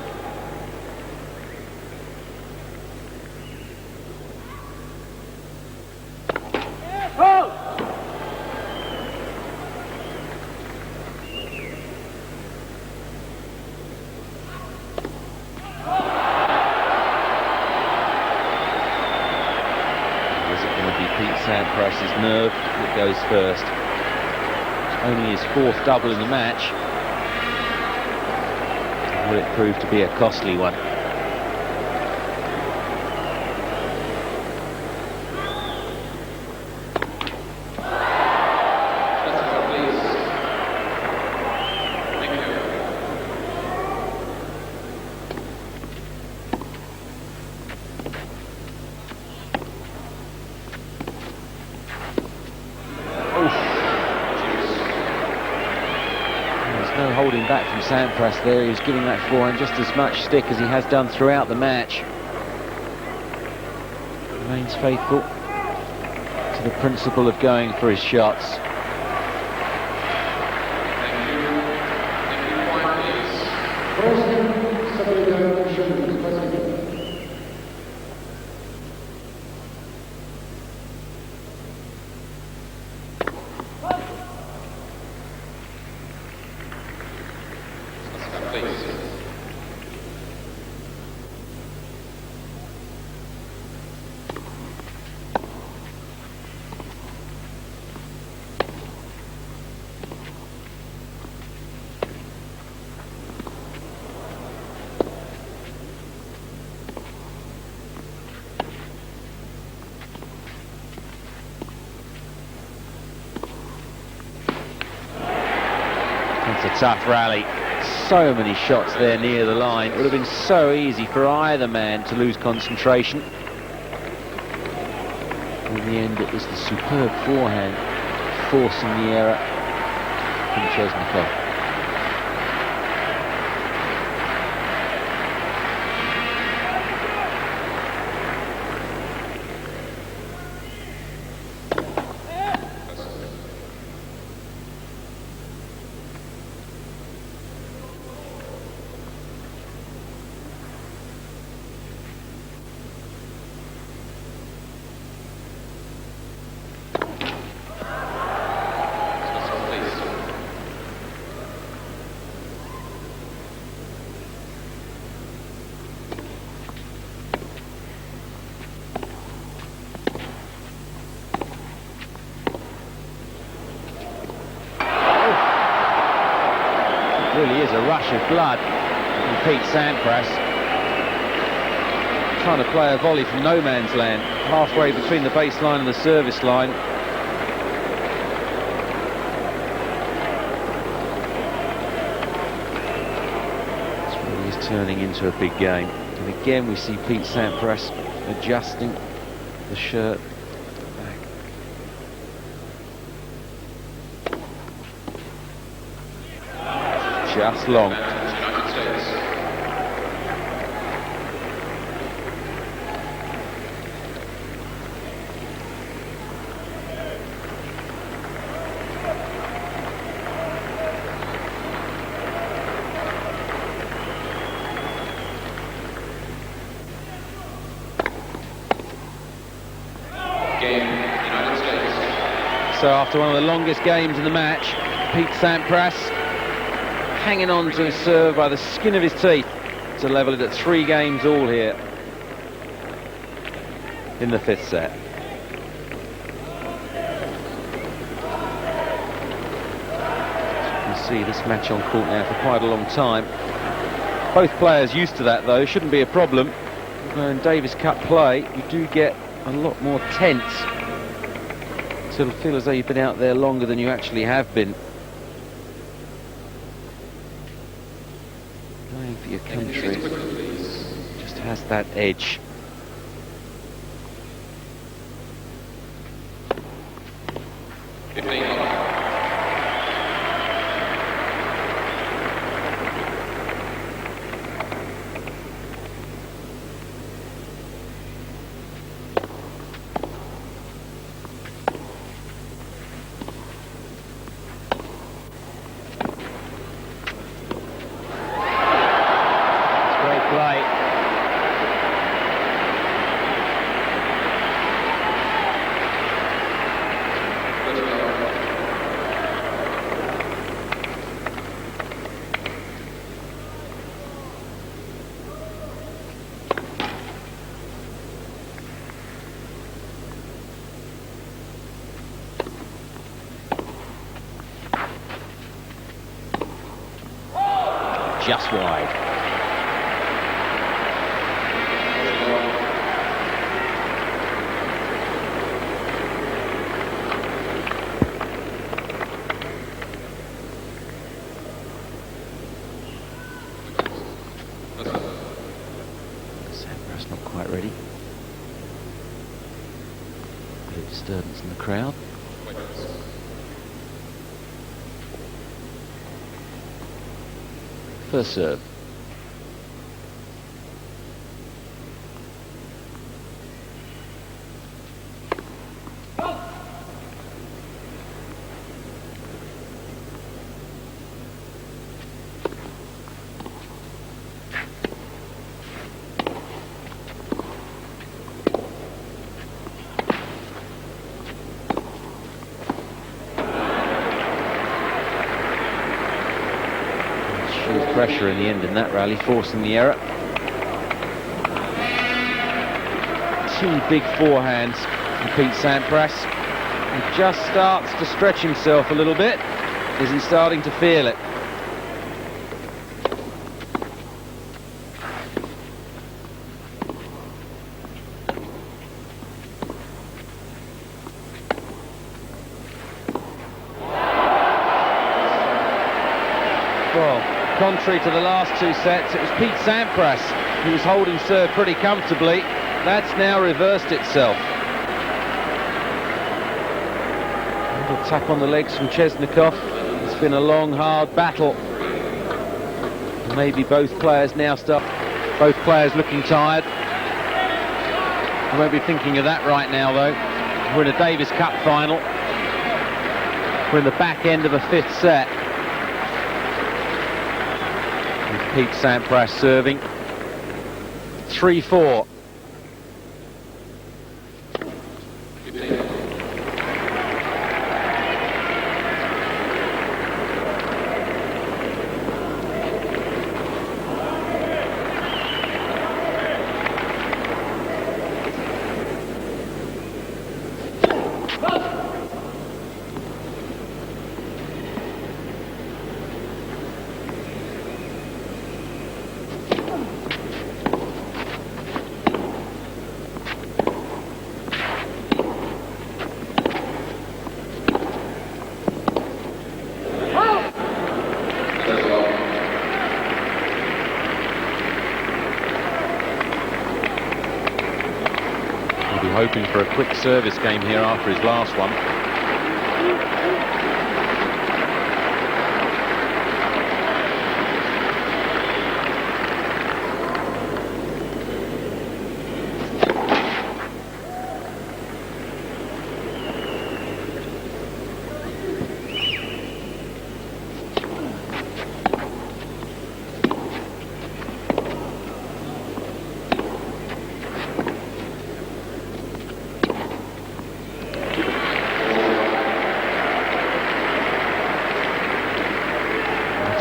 Pete Sampras' nerve that goes first. It's only his fourth double in the match. Will it prove to be a costly one? No holding back from Sampras there. He's giving that forehand just as much stick as he has done throughout the match. Remains faithful to the principle of going for his shots. It's a tough rally. So many shots there near the line. It would have been so easy for either man to lose concentration. In the end, it was the superb forehand forcing the error from Chesnokov. Really is a rush of blood from Pete Sampras, trying to play a volley from no man's land, halfway between the baseline and the service line. This really is turning into a big game, and again we see Pete Sampras adjusting the shirt. Just long. So after one of the longest games in the match, Pete Sampras hanging on to his serve by the skin of his teeth to level it at 3 games all here in the 5th set. As you can see, this match on court now for quite a long time. Both players used to that though, shouldn't be a problem. In Davis Cup play, you do get a lot more tense. So it'll feel as though you've been out there longer than you actually have been. Playing for your country just has that edge. Just wide. Sampras not quite ready. Bit of disturbance in the crowd. First serve. Pressure in the end in that rally, forcing the error. 2 big forehands from Pete Sampras. He just starts to stretch himself a little bit. Is he starting to feel it? Well, contrary to the last two sets, it was Pete Sampras who was holding serve pretty comfortably. That's now reversed itself. A little tap on the legs from Chesnokov. It's been a long, hard battle. Maybe both players looking tired. I won't be thinking of that right now, though. We're in a Davis Cup final. We're in the back end of a fifth set. With Pete Sampras serving. 3-4. Hoping for a quick service game here after his last one.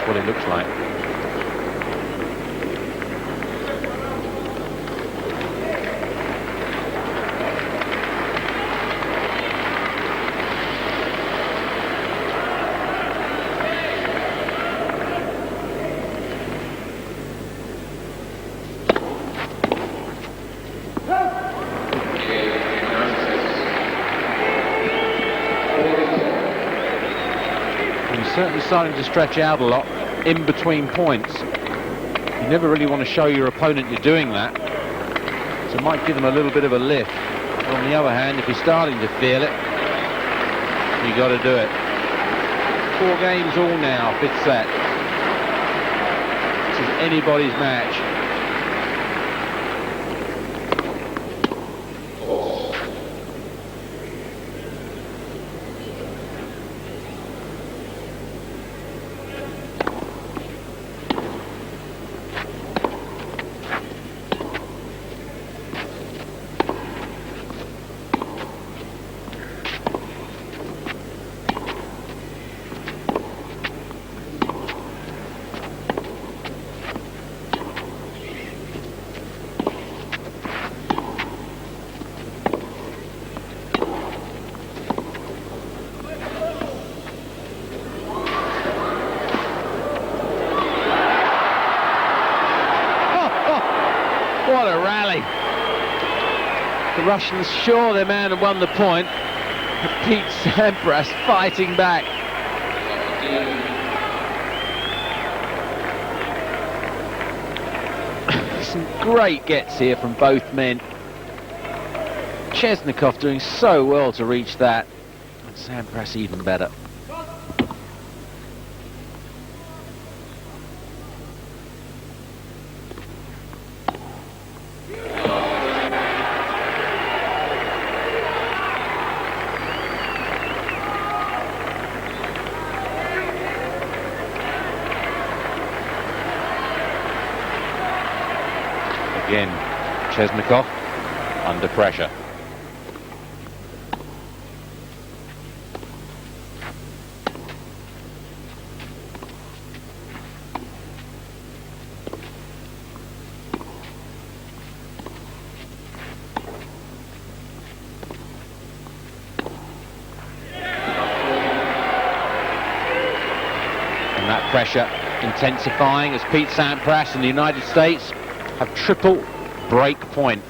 What it looks like. He's certainly starting to stretch out a lot in between points. You never really want to show your opponent you're doing that, so it might give them a little bit of a lift. But on the other hand, if you're starting to feel it, you got to do it. 4 games all now, fifth set. This is anybody's match. What a rally. The Russians sure their man had won the point. Pete Sampras fighting back. Some great gets here from both men. Chesnokov doing so well to reach that, and Sampras even better. Again, Chesnokov under pressure. And that pressure intensifying as Pete Sampras and the United States have triple break point.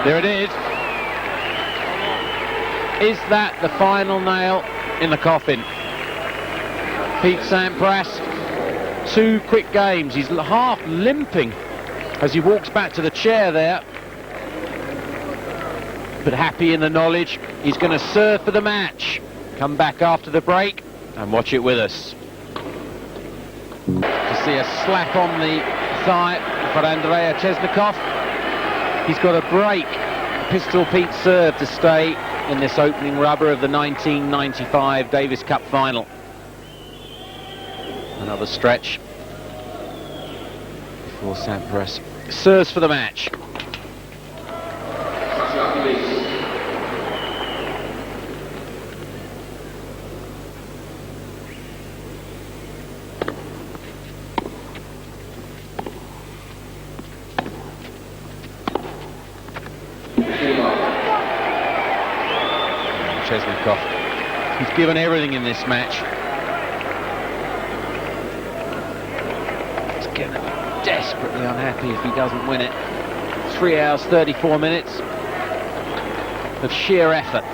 There it is. Is that the final nail in the coffin? Pete Sampras, 2 quick games. He's half limping as he walks back to the chair there, but happy in the knowledge he's going to serve for the match. Come back after the break and watch it with us. To see a slap on the thigh for Andrea Chesnokov. He's got a break. Pistol Pete serve to stay in this opening rubber of the 1995 Davis Cup final. Another stretch before Sampras serves for the match. Chesnokov, he's given everything in this match. He's going to be desperately unhappy if he doesn't win it. 3 hours, 34 minutes of sheer effort.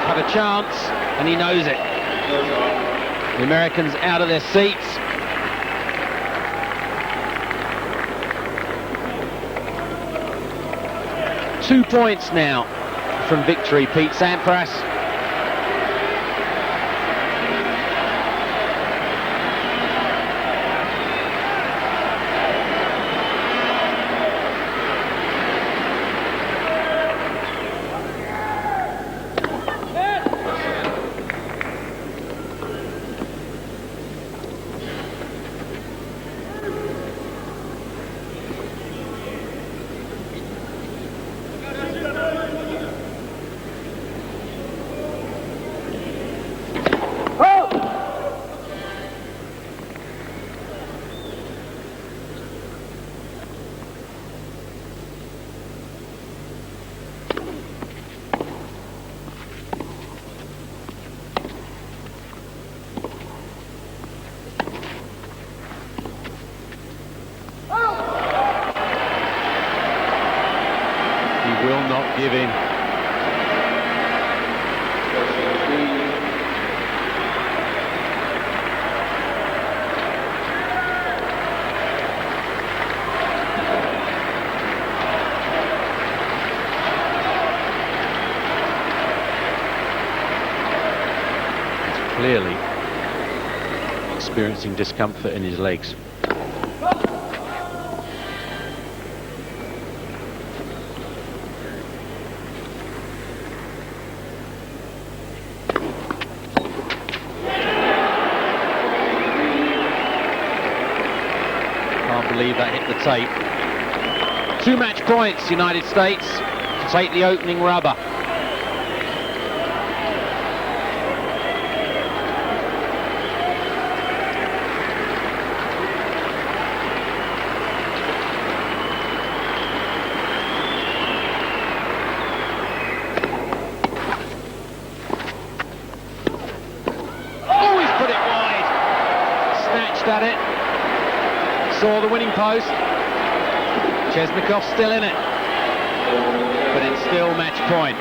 Had a chance, and he knows it. The Americans out of their seats. Two points now from victory, Pete Sampras. Will not give in. He's clearly experiencing discomfort in his legs. Believe that hit the tape. 2 match points, United States, to take the opening rubber. Oh, he's put it wide. Snatched at it. Saw the winning post. Chesnokov's still in it, but it's still match point.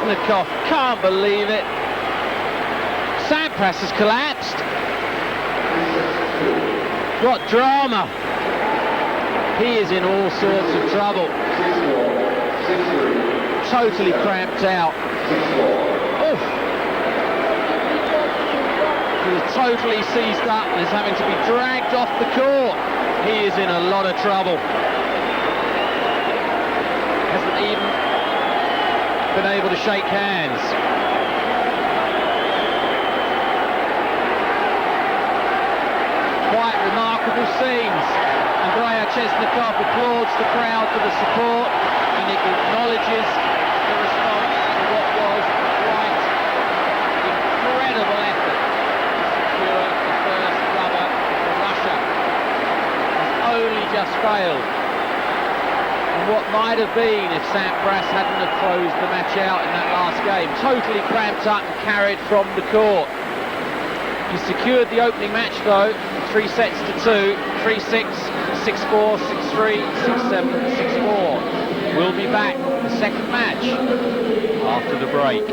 Chesnokov, can't believe it. Sampras has collapsed. What drama. He is in all sorts of trouble. Totally cramped out. Oof. He was totally seized up and is having to be dragged off the court. He is in a lot of trouble. Hasn't even been able to shake hands. Quite remarkable scenes. Chesnokov applauds the crowd for the support and it acknowledges the response to what was quite incredible effort to secure the first rubber for Russia. Has only just failed. And what might have been if Sampras hadn't have closed the match out in that last game. Totally cramped up and carried from the court. He secured the opening match though, 3 sets to 2, 3-6, 6-4, 6-3, 6-7, 6-4. We'll be back for the second match after the break.